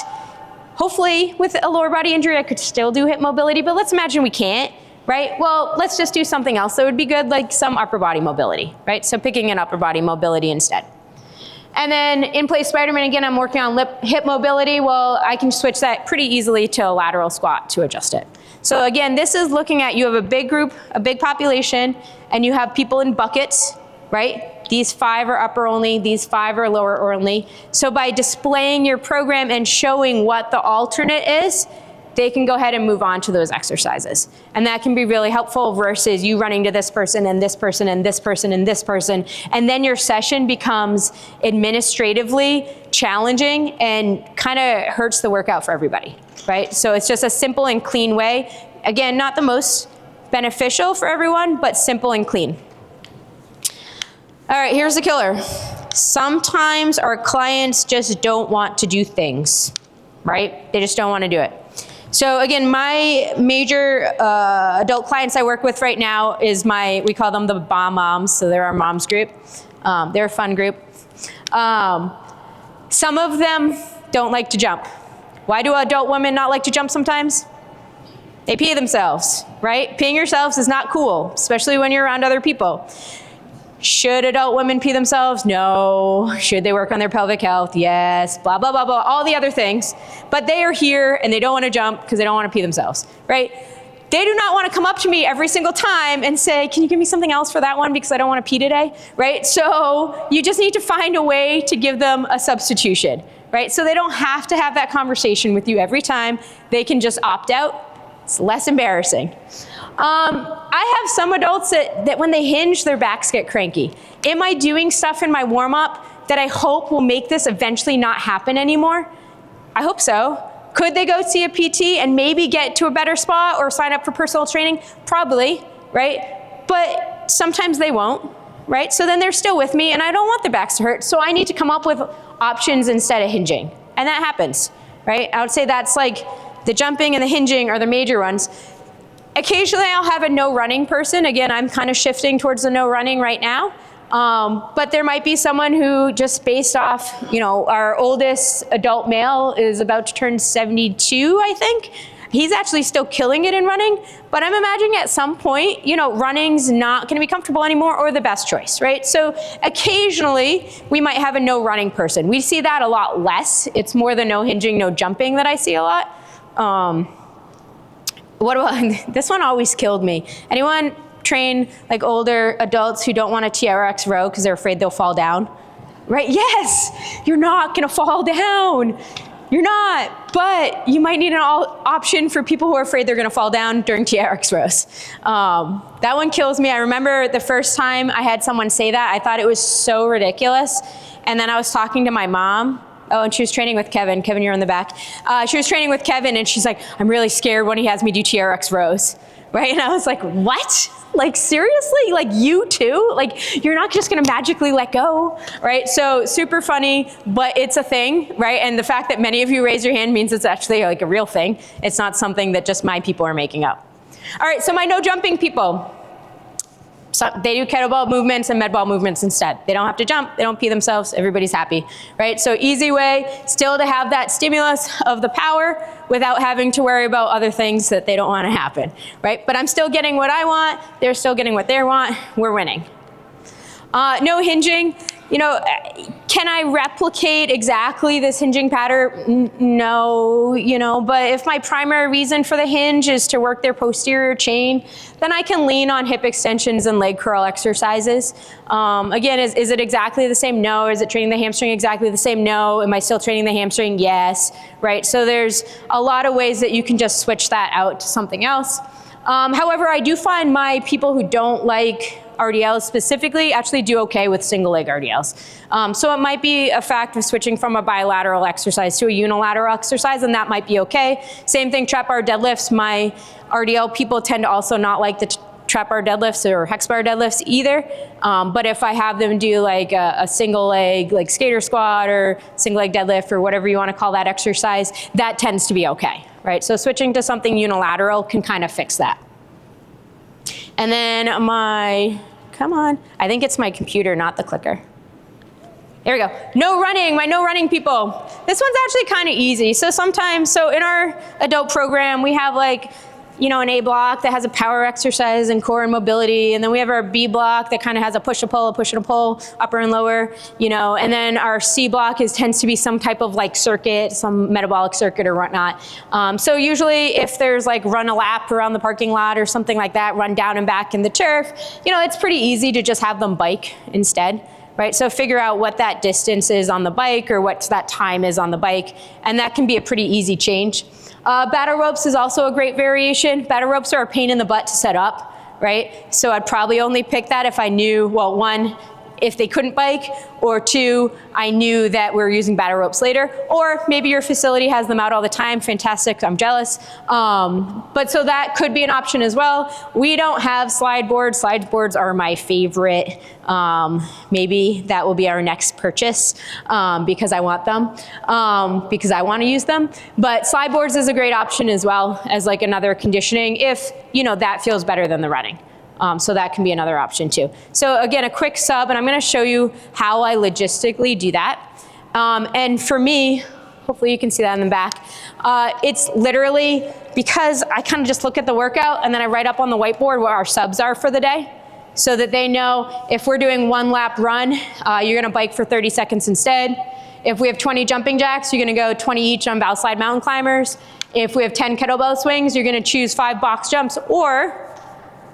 hopefully with a lower body injury, I could still do hip mobility, but let's imagine we can't, right? Well, let's just do something else that would be good, like some upper body mobility, right? So picking an upper body mobility instead. And then in place Spider-Man, again, I'm working on hip mobility. Well, I can switch that pretty easily to a lateral squat to adjust it. So again, this is looking at, you have a big group, a big population, and you have people in buckets, right? These 5 are upper only, these 5 are lower only. So by displaying your program and showing what the alternate is, they can go ahead and move on to those exercises. And that can be really helpful versus you running to this person and this person and this person and this person. And then your session becomes administratively challenging and kind of hurts the workout for everybody, right? So it's just a simple and clean way. Again, not the most beneficial for everyone, but simple and clean. All right, here's the killer. Sometimes our clients just don't want to do things, right? They just don't want to do it. So again, my major adult clients I work with right now is we call them the Bomb Moms, so they're our moms group. They're a fun group. Some of them don't like to jump. Why do adult women not like to jump sometimes? They pee themselves, right? Peeing yourselves is not cool, especially when you're around other people. Should adult women pee themselves? No. Should they work on their pelvic health? Yes. Blah, blah, blah, blah, all the other things. But they are here and they don't want to jump because they don't want to pee themselves, right? They do not want to come up to me every single time and say, can you give me something else for that one because I don't want to pee today, right? So you just need to find a way to give them a substitution, right? So they don't have to have that conversation with you every time. They can just opt out. It's less embarrassing. I have some adults that when they hinge, their backs get cranky. Am I doing stuff in my warm-up that I hope will make this eventually not happen anymore? I hope so. Could they go see a PT and maybe get to a better spot or sign up for personal training? Probably, right? But sometimes they won't, right? So then they're still with me and I don't want their backs to hurt, so I need to come up with options instead of hinging. And that happens, right? I would say that's like the jumping and the hinging are the major ones. Occasionally I'll have a no running person. Again, I'm kind of shifting towards the no running right now. But there might be someone who just based off, our oldest adult male is about to turn 72, I think. He's actually still killing it in running, but I'm imagining at some point, running's not gonna be comfortable anymore or the best choice, right? So occasionally we might have a no running person. We see that a lot less. It's more the no hinging, no jumping that I see a lot. What about, this one always killed me. Anyone train like older adults who don't want a TRX row because they're afraid they'll fall down? Right? Yes, you're not gonna fall down. You're not, but you might need an option for people who are afraid they're gonna fall down during TRX rows. That one kills me. I remember the first time I had someone say that, I thought it was so ridiculous. And then I was talking to my mom. Oh, and she was training with Kevin. Kevin, you're in the back. She was training with Kevin and she's like, I'm really scared when he has me do TRX rows, right? And I was like, what? Like, seriously? Like, you too? Like, you're not just gonna magically let go, right? So super funny, but it's a thing, right? And the fact that many of you raise your hand means it's actually like a real thing. It's not something that just my people are making up. All right, so my no jumping people. So they do kettlebell movements and med ball movements instead. They don't have to jump, they don't pee themselves, everybody's happy, right? So easy way still to have that stimulus of the power without having to worry about other things that they don't want to happen, right? But I'm still getting what I want, they're still getting what they want, we're winning. No hinging. Can I replicate exactly this hinging pattern? No, but if my primary reason for the hinge is to work their posterior chain, then I can lean on hip extensions and leg curl exercises. Again, is it exactly the same? No. Is it training the hamstring exactly the same? No. Am I still training the hamstring? Yes, right? So there's a lot of ways that you can just switch that out to something else. However, I do find my people who don't like RDLs specifically actually do okay with single leg RDLs. So it might be a fact of switching from a bilateral exercise to a unilateral exercise, and that might be okay. Same thing, trap bar deadlifts. My RDL people tend to also not like the trap bar deadlifts or hex bar deadlifts either. But if I have them do like a single leg, like skater squat or single leg deadlift or whatever you want to call that exercise, that tends to be okay, right? So switching to something unilateral can kind of fix that. And then come on, I think it's my computer, not the clicker. There we go. No running, my no running people. This one's actually kind of easy. So sometimes, in our adult program, we have like, an A block that has a power exercise and core and mobility, and then we have our B block that kind of has a push and a pull, upper and lower, and then our C block tends to be some type of like circuit, some metabolic circuit or whatnot. So usually if there's like run a lap around the parking lot or something like that, run down and back in the turf, it's pretty easy to just have them bike instead. Right, so figure out what that distance is on the bike or what that time is on the bike, and that can be a pretty easy change. Battle ropes is also a great variation. Battle ropes are a pain in the butt to set up, right? So I'd probably only pick that if I knew, well, one, if they couldn't bike, or two, I knew that we were using battle ropes later, or maybe your facility has them out all the time. Fantastic, I'm jealous. But so that could be an option as well. We don't have slide boards. Slide boards are my favorite. Maybe that will be our next purchase because I want them, because I want to use them. But slide boards is a great option as well as like another conditioning if, that feels better than the running. So that can be another option too. So again, a quick sub, and I'm going to show you how I logistically do that. And for me, hopefully you can see that in the back, it's literally because I kind of just look at the workout and then I write up on the whiteboard what our subs are for the day so that they know if we're doing 1 lap run, you're going to bike for 30 seconds instead. If we have 20 jumping jacks, you're going to go 20 each on bow slide mountain climbers. If we have 10 kettlebell swings, you're going to choose 5 box jumps or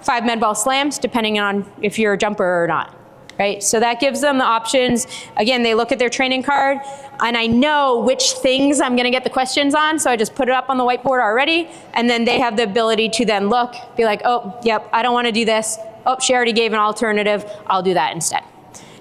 5 med ball slams, depending on if you're a jumper or not, right? So that gives them the options. Again, they look at their training card, and I know which things I'm gonna get the questions on, so I just put it up on the whiteboard already, and then they have the ability to then look, be like, oh, yep, I don't wanna do this. Oh, she already gave an alternative, I'll do that instead.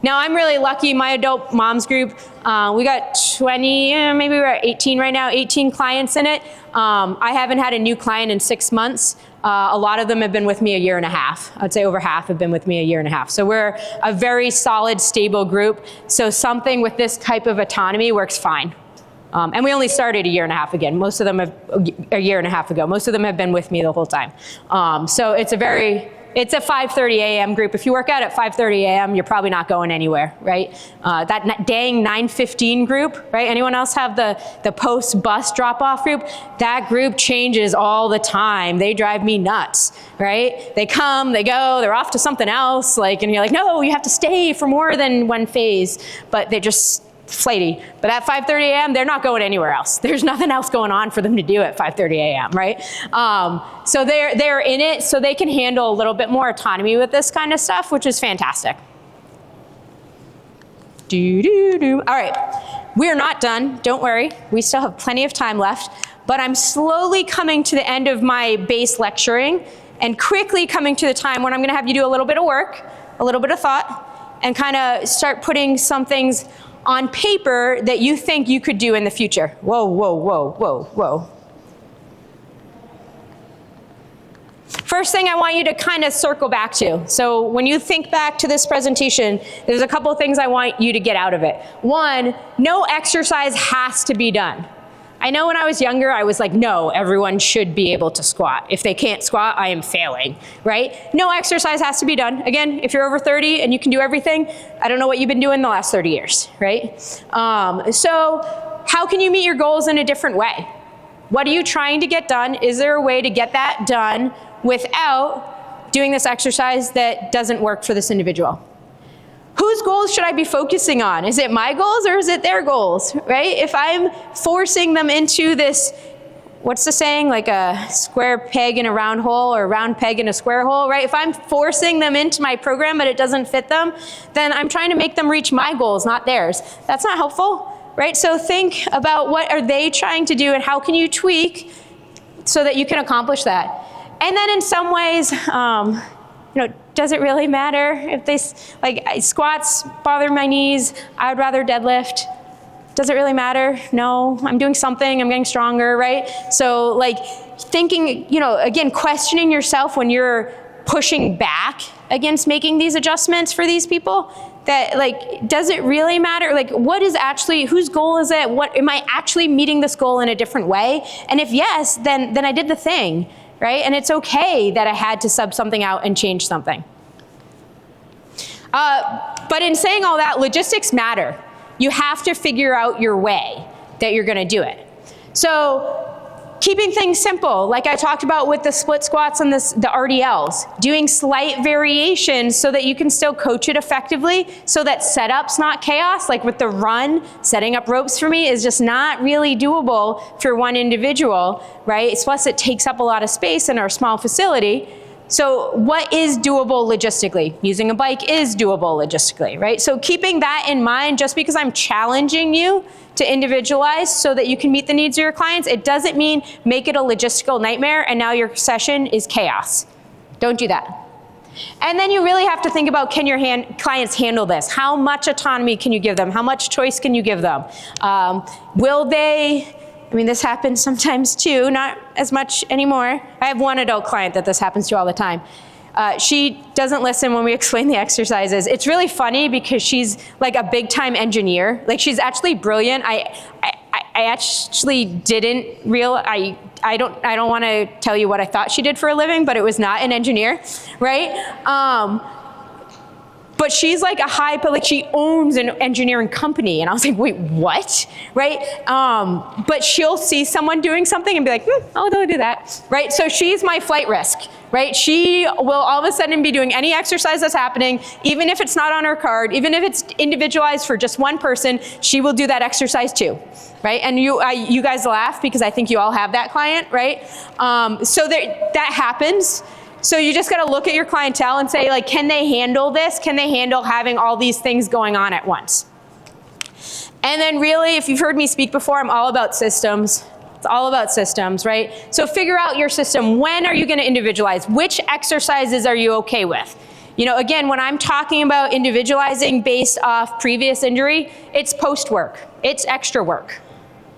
Now, I'm really lucky, my adult moms group, we got 20, maybe we're at 18 right now, 18 clients in it. I haven't had a new client in 6 months. A lot of them have been with me a year and a half. I'd say over half have been with me a year and a half. So we're a very solid, stable group. So something with this type of autonomy works fine. And we only started a year and a half again. Most of them a year and a half ago. Most of them have been with me the whole time. So it's a 5:30 a.m. group. If you work out at 5:30 a.m., you're probably not going anywhere, right? That dang 9:15 group, right? Anyone else have the post-bus drop-off group? That group changes all the time. They drive me nuts, right? They come, they go, they're off to something else, and you're like, no, you have to stay for more than one phase, but they're just flighty. But at 5:30 a.m., they're not going anywhere else. There's nothing else going on for them to do at 5:30 a.m., right? So they're in it, so they can handle a little bit more autonomy with this kind of stuff, which is fantastic. All right, we're not done. Don't worry. We still have plenty of time left, but I'm slowly coming to the end of my base lecturing and quickly coming to the time when I'm going to have you do a little bit of work, a little bit of thought, and kind of start putting some things on paper that you think you could do in the future. Whoa, whoa, whoa, whoa, whoa. First thing I want you to kind of circle back to. So when you think back to this presentation, there's a couple of things I want you to get out of it. One, no exercise has to be done. I know when I was younger, I was like, no, everyone should be able to squat. If they can't squat, I am failing, right? No exercise has to be done. Again, if you're over 30 and you can do everything, I don't know what you've been doing the last 30 years, right? So how can you meet your goals in a different way? What are you trying to get done? Is there a way to get that done without doing this exercise that doesn't work for this individual? Whose goals should I be focusing on? Is it my goals or is it their goals, right? If I'm forcing them into this, what's the saying, like a square peg in a round hole or a round peg in a square hole, right? If I'm forcing them into my program but it doesn't fit them, then I'm trying to make them reach my goals, not theirs. That's not helpful, right? So think about what are they trying to do and how can you tweak so that you can accomplish that. And then in some ways, does it really matter if they, squats bother my knees, I would rather deadlift. Does it really matter? No, I'm doing something, I'm getting stronger, right? So thinking, again, questioning yourself when you're pushing back against making these adjustments for these people. That, like, does it really matter? Like, what is actually, whose goal is it? What, am I actually meeting this goal in a different way? And if yes, then I did the thing, right? And it's okay that I had to sub something out and change something. But in saying all that, logistics matter. You have to figure out your way that you're gonna do it. So, keeping things simple, like I talked about with the split squats and the RDLs, doing slight variations so that you can still coach it effectively, so that setup's not chaos. Like with the run, setting up ropes for me is just not really doable for one individual, right? Plus it takes up a lot of space in our small facility. So what is doable logistically? Using a bike is doable logistically, right? So keeping that in mind, just because I'm challenging you to individualize so that you can meet the needs of your clients, it doesn't mean make it a logistical nightmare and now your session is chaos. Don't do that. And then you really have to think about, can your clients handle this? How much autonomy can you give them? How much choice can you give them? Will they, I mean, this happens sometimes too, not as much anymore. I have one adult client that this happens to all the time. She doesn't listen when we explain the exercises. It's really funny because she's like a big time engineer. Like, she's actually brilliant. I actually didn't I don't want to tell you what I thought she did for a living, but it was not an engineer, right? But she's like like she owns an engineering company. And I was like, wait, what? Right? But she'll see someone doing something and be like, I'll do that, right? So she's my flight risk, right? She will all of a sudden be doing any exercise that's happening, even if it's not on her card, even if it's individualized for just one person, she will do that exercise too, right? And you guys laugh because I think you all have that client, right? So that happens. So you just gotta look at your clientele and say, like, can they handle this? Can they handle having all these things going on at once? And then really, if you've heard me speak before, I'm all about systems. It's all about systems, right? So figure out your system. When are you gonna individualize? Which exercises are you okay with? You know, again, when I'm talking about individualizing based off previous injury, it's post-work, it's extra work,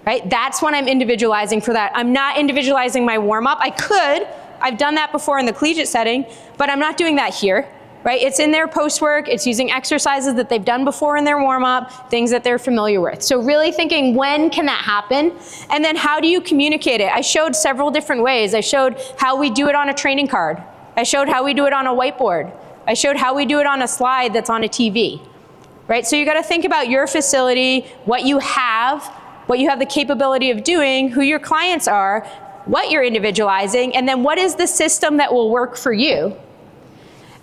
right? That's when I'm individualizing for that. I'm not individualizing my warm-up. I could. I've done that before in the collegiate setting, but I'm not doing that here, right? It's in their post-work, it's using exercises that they've done before in their warm-up, things that they're familiar with. So really thinking, when can that happen? And then how do you communicate it? I showed several different ways. I showed how we do it on a training card. I showed how we do it on a whiteboard. I showed how we do it on a slide that's on a TV, right? So you gotta think about your facility, what you have the capability of doing, who your clients are, what you're individualizing, and then what is the system that will work for you?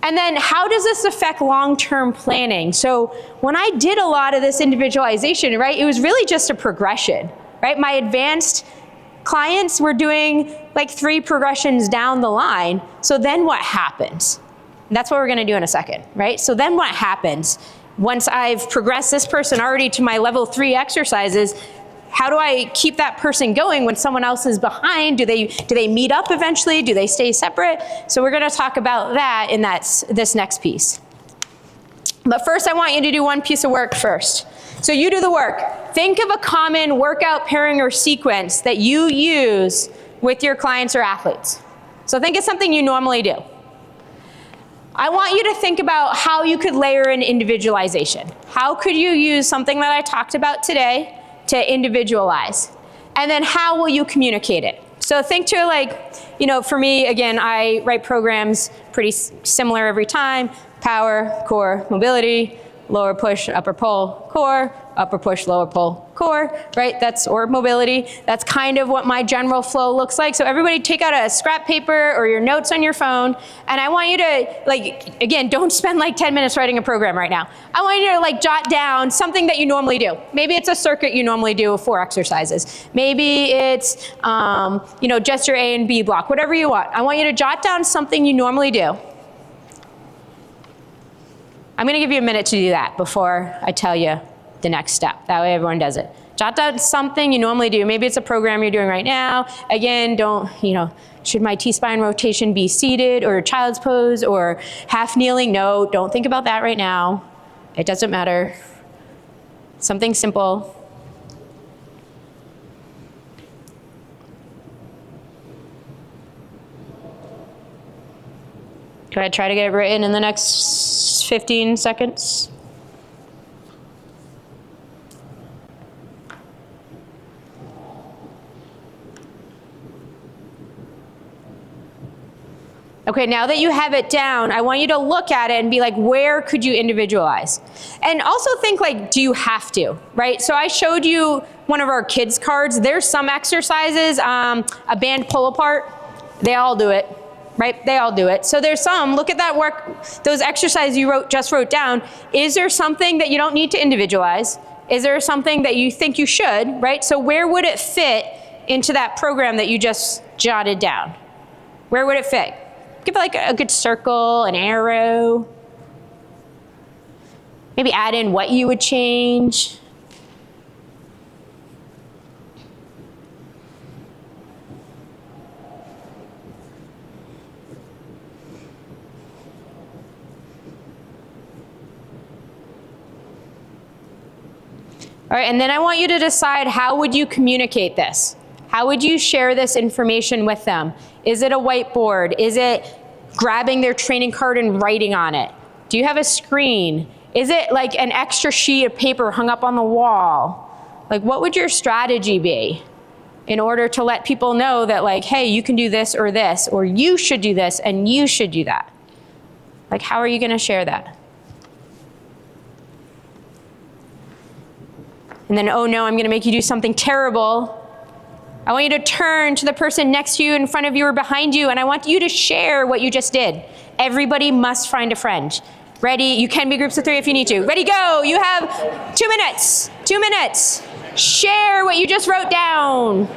And then how does this affect long-term planning? So when I did a lot of this individualization, right, it was really just a progression, right? My advanced clients were doing like 3 progressions down the line. So then what happens? And that's what we're gonna do in a second, right? So then what happens? Once I've progressed this person already to my level 3 exercises, how do I keep that person going when someone else is behind? Do they meet up eventually? Do they stay separate? So we're gonna talk about that in this next piece. But first I want you to do one piece of work first. So you do the work. Think of a common workout pairing or sequence that you use with your clients or athletes. So think of something you normally do. I want you to think about how you could layer in individualization. How could you use something that I talked about today to individualize? And then how will you communicate it? So think to, like, you know, for me, again, I write programs pretty similar every time. Power, core, mobility, lower push, upper pull, core, upper push, lower pull, core, right? That's, or mobility. That's kind of what my general flow looks like. So everybody take out a scrap paper or your notes on your phone, and I want you to, like, again, don't spend like 10 minutes writing a program right now. I want you to like jot down something that you normally do. Maybe it's a circuit you normally do with 4 exercises. Maybe it's, you know, just your A and B block, whatever you want. I want you to jot down something you normally do. I'm gonna give you a minute to do that before I tell you the next step. That way everyone does it. Jot down something you normally do. Maybe it's a program you're doing right now. Again, don't, you know, should my T-spine rotation be seated or child's pose or half kneeling? No, don't think about that right now. It doesn't matter. Something simple. Can I try to get it written in the next 15 seconds? Okay, now that you have it down, I want you to look at it and be like, where could you individualize? And also think like, do you have to, right? So I showed you one of our kids' cards. There's some exercises, a band pull apart, they all do it, right? They all do it. So there's some, look at that work, those exercises you just wrote down. Is there something that you don't need to individualize? Is there something that you think you should, right? So where would it fit into that program that you just jotted down? Where would it fit? Give it like a good circle, an arrow. Maybe add in what you would change. All right, and then I want you to decide, how would you communicate this? How would you share this information with them? Is it a whiteboard? Is it grabbing their training card and writing on it? Do you have a screen? Is it like an extra sheet of paper hung up on the wall? Like, what would your strategy be in order to let people know that, like, hey, you can do this, or you should do this and you should do that? Like, how are you going to share that? And then, oh no, I'm going to make you do something terrible. I want you to turn to the person next to you, in front of you, or behind you, and I want you to share what you just did. Everybody must find a friend. Ready? You can be groups of 3 if you need to. Ready, go. You have 2 minutes. 2 minutes. Share what you just wrote down.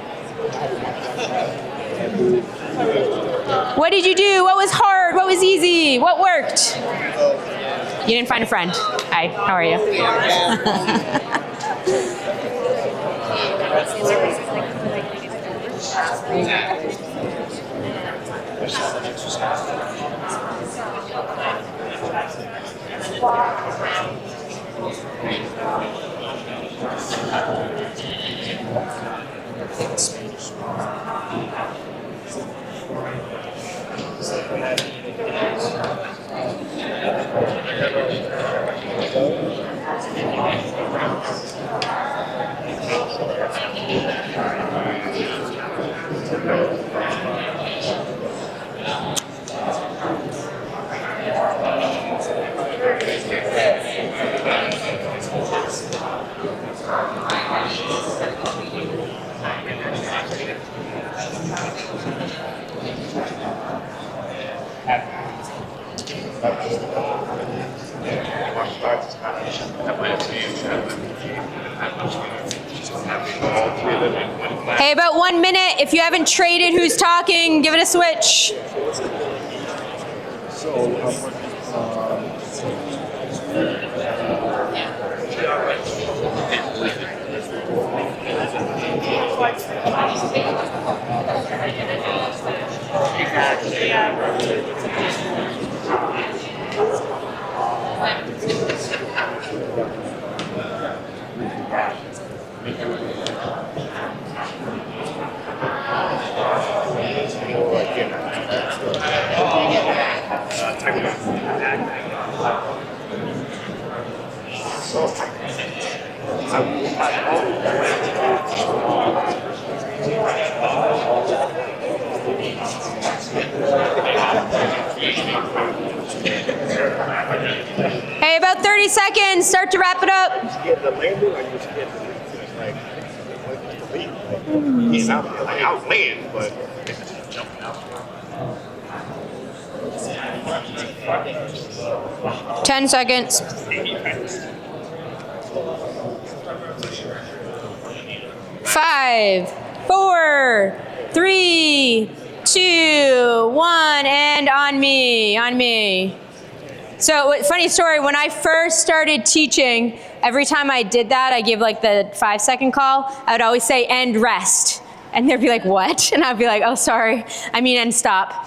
What did you do? What was hard? What was easy? What worked? You didn't find a friend. Hi, how are you? Hey, about 1 minute. If you haven't traded who's talking, give it a switch. Hey, about 30 seconds. Start to wrap it up. I was laying, but jumping out. 10 seconds. 5, 4, 3, 2, 1, and on me. So, funny story, when I first started teaching, every time I did that, I gave like the 5-second call, I would always say, end rest. And they'd be like, what? And I'd be like, oh, sorry, I mean end stop.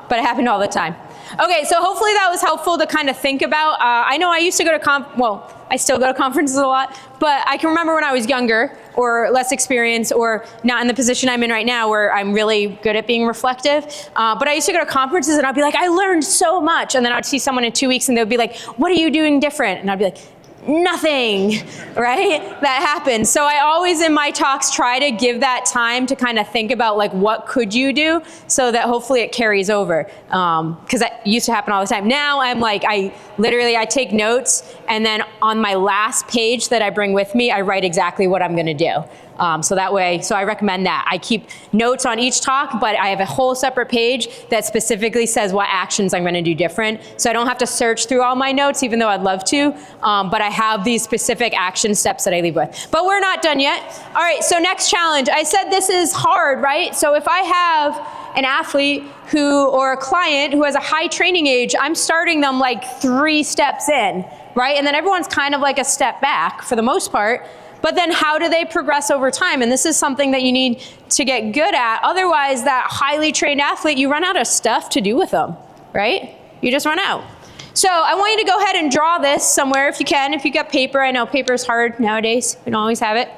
But it happened all the time. Okay, so hopefully that was helpful to kind of think about. I know I used to go to I still go to conferences a lot, but I can remember when I was younger or less experienced or not in the position I'm in right now where I'm really good at being reflective. But I used to go to conferences and I'd be like, I learned so much. And then I'd see someone in 2 weeks and they'd be like, what are you doing different? And I'd be like, nothing, right? That happens. So I always in my talks try to give that time to kind of think about like what could you do so that hopefully it carries over. Because that used to happen all the time. Now I'm like, I take notes and then on my last page that I bring with me, I write exactly what I'm gonna do. So that way, so I recommend that. I keep notes on each talk, but I have a whole separate page that specifically says what actions I'm gonna do different. So I don't have to search through all my notes, even though I'd love to, but I have these specific action steps that I leave with. But we're not done yet. All right, so next challenge. I said this is hard, right? So if I have an athlete or a client who has a high training age, I'm starting them like 3 steps in, right? And then everyone's kind of like a step back for the most part. But then how do they progress over time? And this is something that you need to get good at. Otherwise, that highly trained athlete, you run out of stuff to do with them, right? You just run out. So I want you to go ahead and draw this somewhere if you can. If you've got paper, I know paper is hard nowadays. We don't always have it.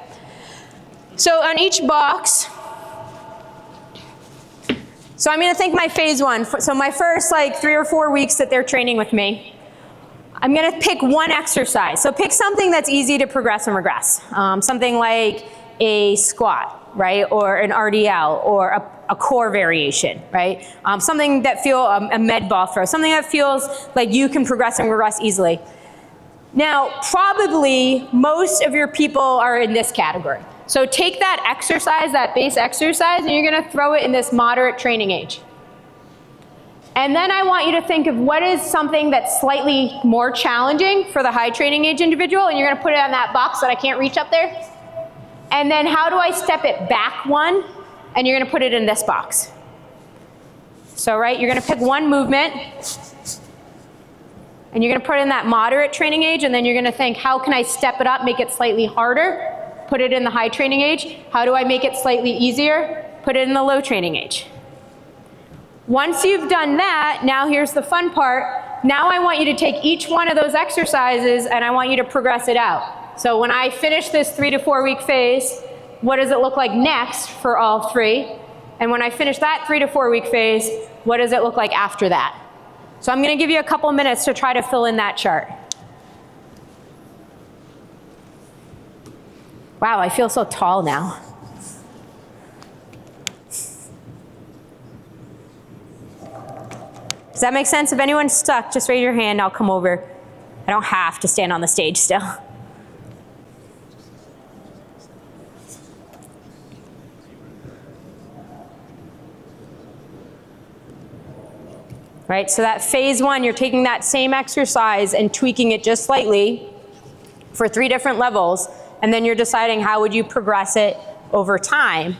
So on each box, so I'm gonna think my phase 1. So my first like 3 or 4 weeks that they're training with me, I'm gonna pick one exercise. So pick something that's easy to progress and regress. Something like a squat, right? Or an RDL, or a core variation, right? Something that a med ball throw, something that feels like you can progress and regress easily. Now, probably most of your people are in this category. So take that exercise, that base exercise, and you're gonna throw it in this moderate training age. And then I want you to think of what is something that's slightly more challenging for the high training age individual, and you're gonna put it on that box that I can't reach up there. And then how do I step it back 1? And you're gonna put it in this box. So, right, you're gonna pick one movement, and you're gonna put it in that moderate training age, and then you're gonna think, how can I step it up, make it slightly harder? Put it in the high training age. How do I make it slightly easier? Put it in the low training age. Once you've done that, now here's the fun part. Now I want you to take each one of those exercises and I want you to progress it out. So when I finish this 3 to 4 week phase, what does it look like next for all 3? And when I finish that 3 to 4 week phase, what does it look like after that? So I'm gonna give you a couple minutes to try to fill in that chart. Wow, I feel so tall now. Does that make sense? If anyone's stuck, just raise your hand, I'll come over. I don't have to stand on the stage still. Right, so that phase 1, you're taking that same exercise and tweaking it just slightly for 3 different levels, and then you're deciding how would you progress it over time.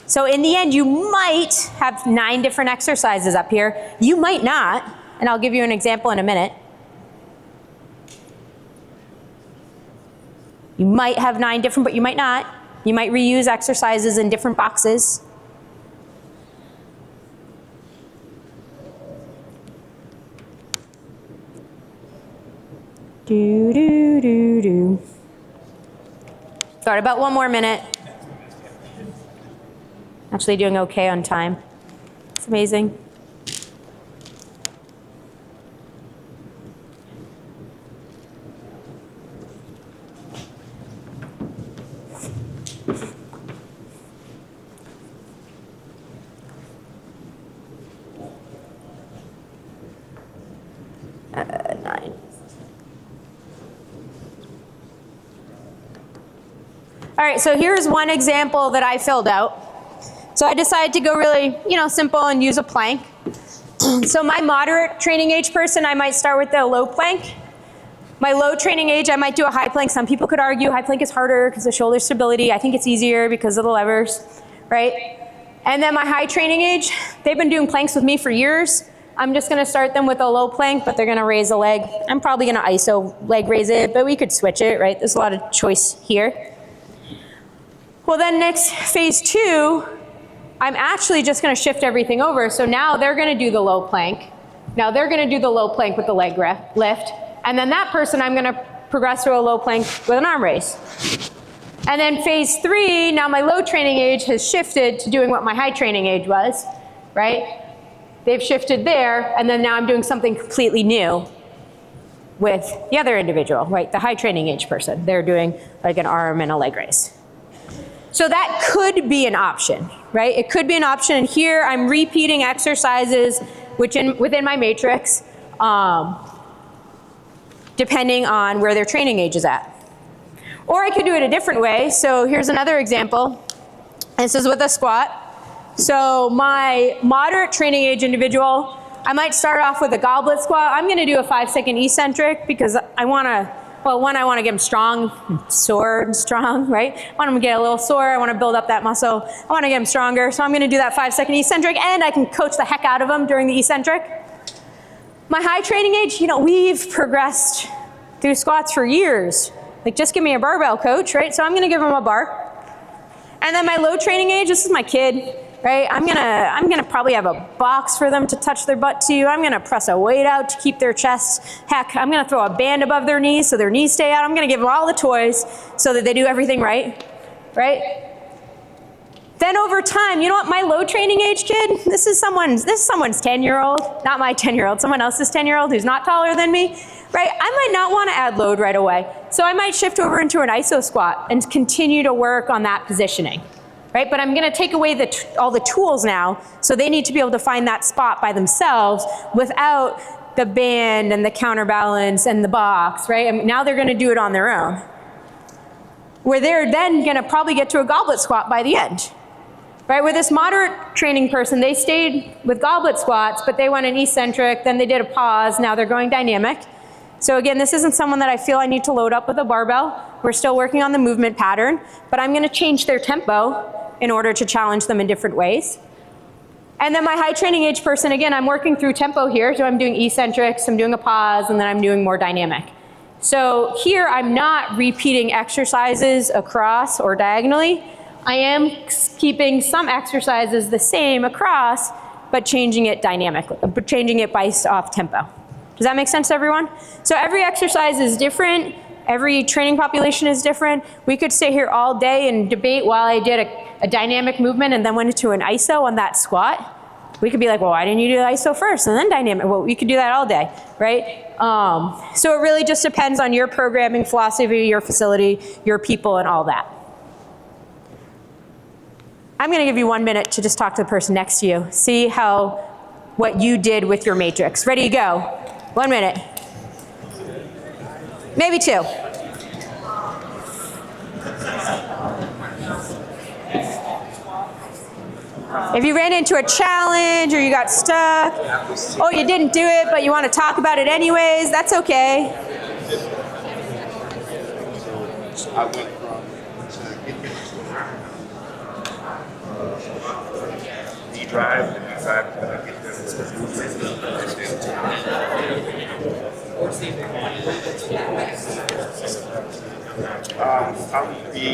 So in the end, you might have 9 different exercises up here. You might not, and I'll give you an example in a minute. You might have 9 different, but you might not. You might reuse exercises in different boxes. Do, do, do, do. Got about 1 more minute. Actually doing okay on time. It's amazing. Nine. All right, so here's one example that I filled out. So I decided to go really, simple and use a plank. So my moderate training age person, I might start with the low plank. My low training age, I might do a high plank. Some people could argue high plank is harder because of shoulder stability. I think it's easier because of the levers, right? And then my high training age, they've been doing planks with me for years. I'm just gonna start them with a low plank, but they're gonna raise a leg. I'm probably gonna ISO leg raise it, but we could switch it, right? There's a lot of choice here. Well, then next phase 2, I'm actually just gonna shift everything over. So now they're gonna do the low plank. Now they're gonna do the low plank with the leg lift. And then that person, I'm gonna progress through a low plank with an arm raise. And then phase 3, now my low training age has shifted to doing what my high training age was, right? They've shifted there, and then now I'm doing something completely new with the other individual, right? The high training age person. They're doing like an arm and a leg raise. So that could be an option, right? It could be an option. And here I'm repeating exercises within my matrix, depending on where their training age is at. Or I could do it a different way. So here's another example. This is with a squat. So my moderate training age individual, I might start off with a goblet squat. I'm going to do a 5-second eccentric because I want to, well, one, I want to get them strong, sore and strong, right? I want them to get a little sore. I want to build up that muscle. I want to get them stronger. So I'm going to do that 5-second eccentric, and I can coach the heck out of them during the eccentric. My high training age, you know, we've progressed through squats for years. Like, just give me a barbell, coach, right? So I'm going to give them a bar. And then my low training age, this is my kid. Right? I'm gonna probably have a box for them to touch their butt to. I'm gonna press a weight out to keep their chest. Heck, I'm gonna throw a band above their knees so their knees stay out. I'm gonna give them all the toys so that they do everything right? Then over time, you know what? My low training age kid, this is someone's 10-year-old, not my 10-year-old, someone else's 10-year-old who's not taller than me, right? I might not want to add load right away, so I might shift over into an iso squat and continue to work on that positioning. Right? But I'm going to take away all the tools now, so they need to be able to find that spot by themselves without the band and the counterbalance and the box, right? And now they're going to do it on their own. Where they're then going to probably get to a goblet squat by the end. Right? With this moderate training person, they stayed with goblet squats, but they went an eccentric, then they did a pause, now they're going dynamic. So again, this isn't someone that I feel I need to load up with a barbell. We're still working on the movement pattern, but I'm going to change their tempo in order to challenge them in different ways. And then my high training age person, again, I'm working through tempo here. So I'm doing eccentrics, I'm doing a pause, and then I'm doing more dynamic. So here I'm not repeating exercises across or diagonally. I am keeping some exercises the same across, but changing it dynamically, but changing it based off tempo. Does that make sense to everyone? So every exercise is different. Every training population is different. We could sit here all day and debate while I did a dynamic movement and then went into an iso on that squat. We could be like, well, why didn't you do the iso first and then dynamic? Well, we could do that all day, right? So it really just depends on your programming philosophy, your facility, your people, and all that. I'm going to give you 1 minute to just talk to the person next to you. See what you did with your matrix. Ready to go. 1 minute. Maybe 2. If you ran into a challenge or you got stuck, or you didn't do it but you want to talk about it anyways, that's okay. I went from D-drive to D-drive, but I get I'll be,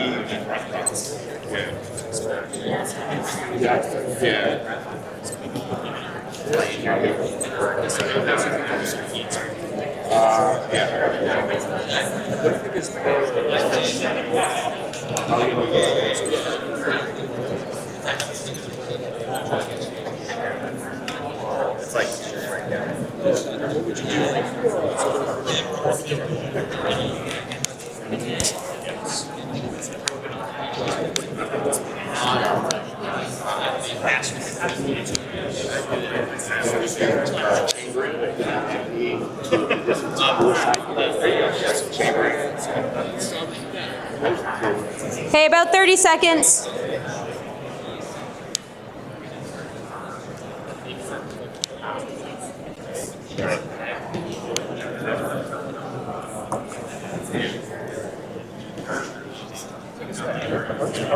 It's like right now. What would you Okay, about 30 seconds.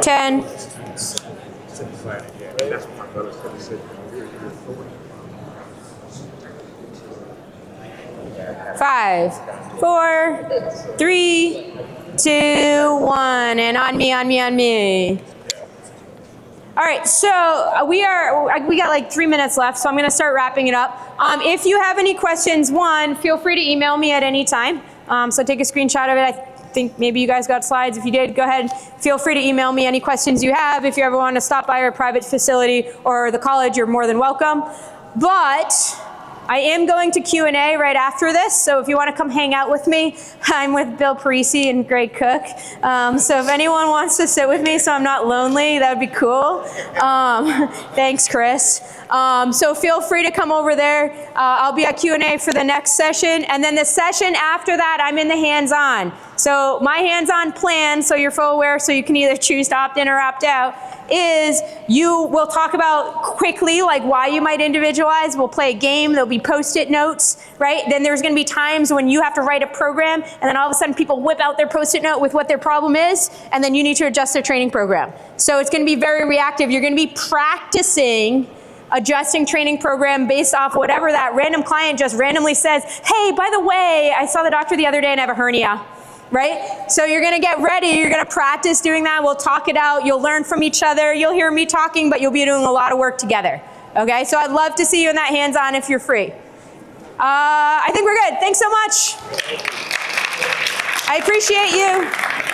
Ten. 5, 4, 3, 2, 1, and on me. All right, so we got like 3 minutes left, so I'm going to start wrapping it up. If you have any questions, one, feel free to email me at any time. So take a screenshot of it. I think maybe you guys got slides. If you did, go ahead. Feel free to email me any questions you have. If you ever want to stop by our private facility or the college, you're more than welcome. But I am going to Q&A right after this, so if you want to come hang out with me, I'm with Bill Parisi and Greg Cook. So if anyone wants to sit with me so I'm not lonely, that would be cool. Thanks, Chris. So feel free to come over there. I'll be at Q&A for the next session, and then the session after that, I'm in the hands-on. So my hands-on plan, so you're full aware, so you can either choose to opt in or opt out, is we'll talk about quickly like why you might individualize. We'll play a game. There'll be Post-it notes, right? Then there's going to be times when you have to write a program, and then all of a sudden people whip out their Post-it note with what their problem is, and then you need to adjust their training program. So it's going to be very reactive. You're going to be practicing adjusting training program based off whatever that random client just randomly says. Hey, by the way, I saw the doctor the other day and I have a hernia. Right? So you're going to get ready. You're going to practice doing that. We'll talk it out. You'll learn from each other. You'll hear me talking, but you'll be doing a lot of work together. Okay? So I'd love to see you in that hands-on if you're free. I think we're good. Thanks so much. I appreciate you.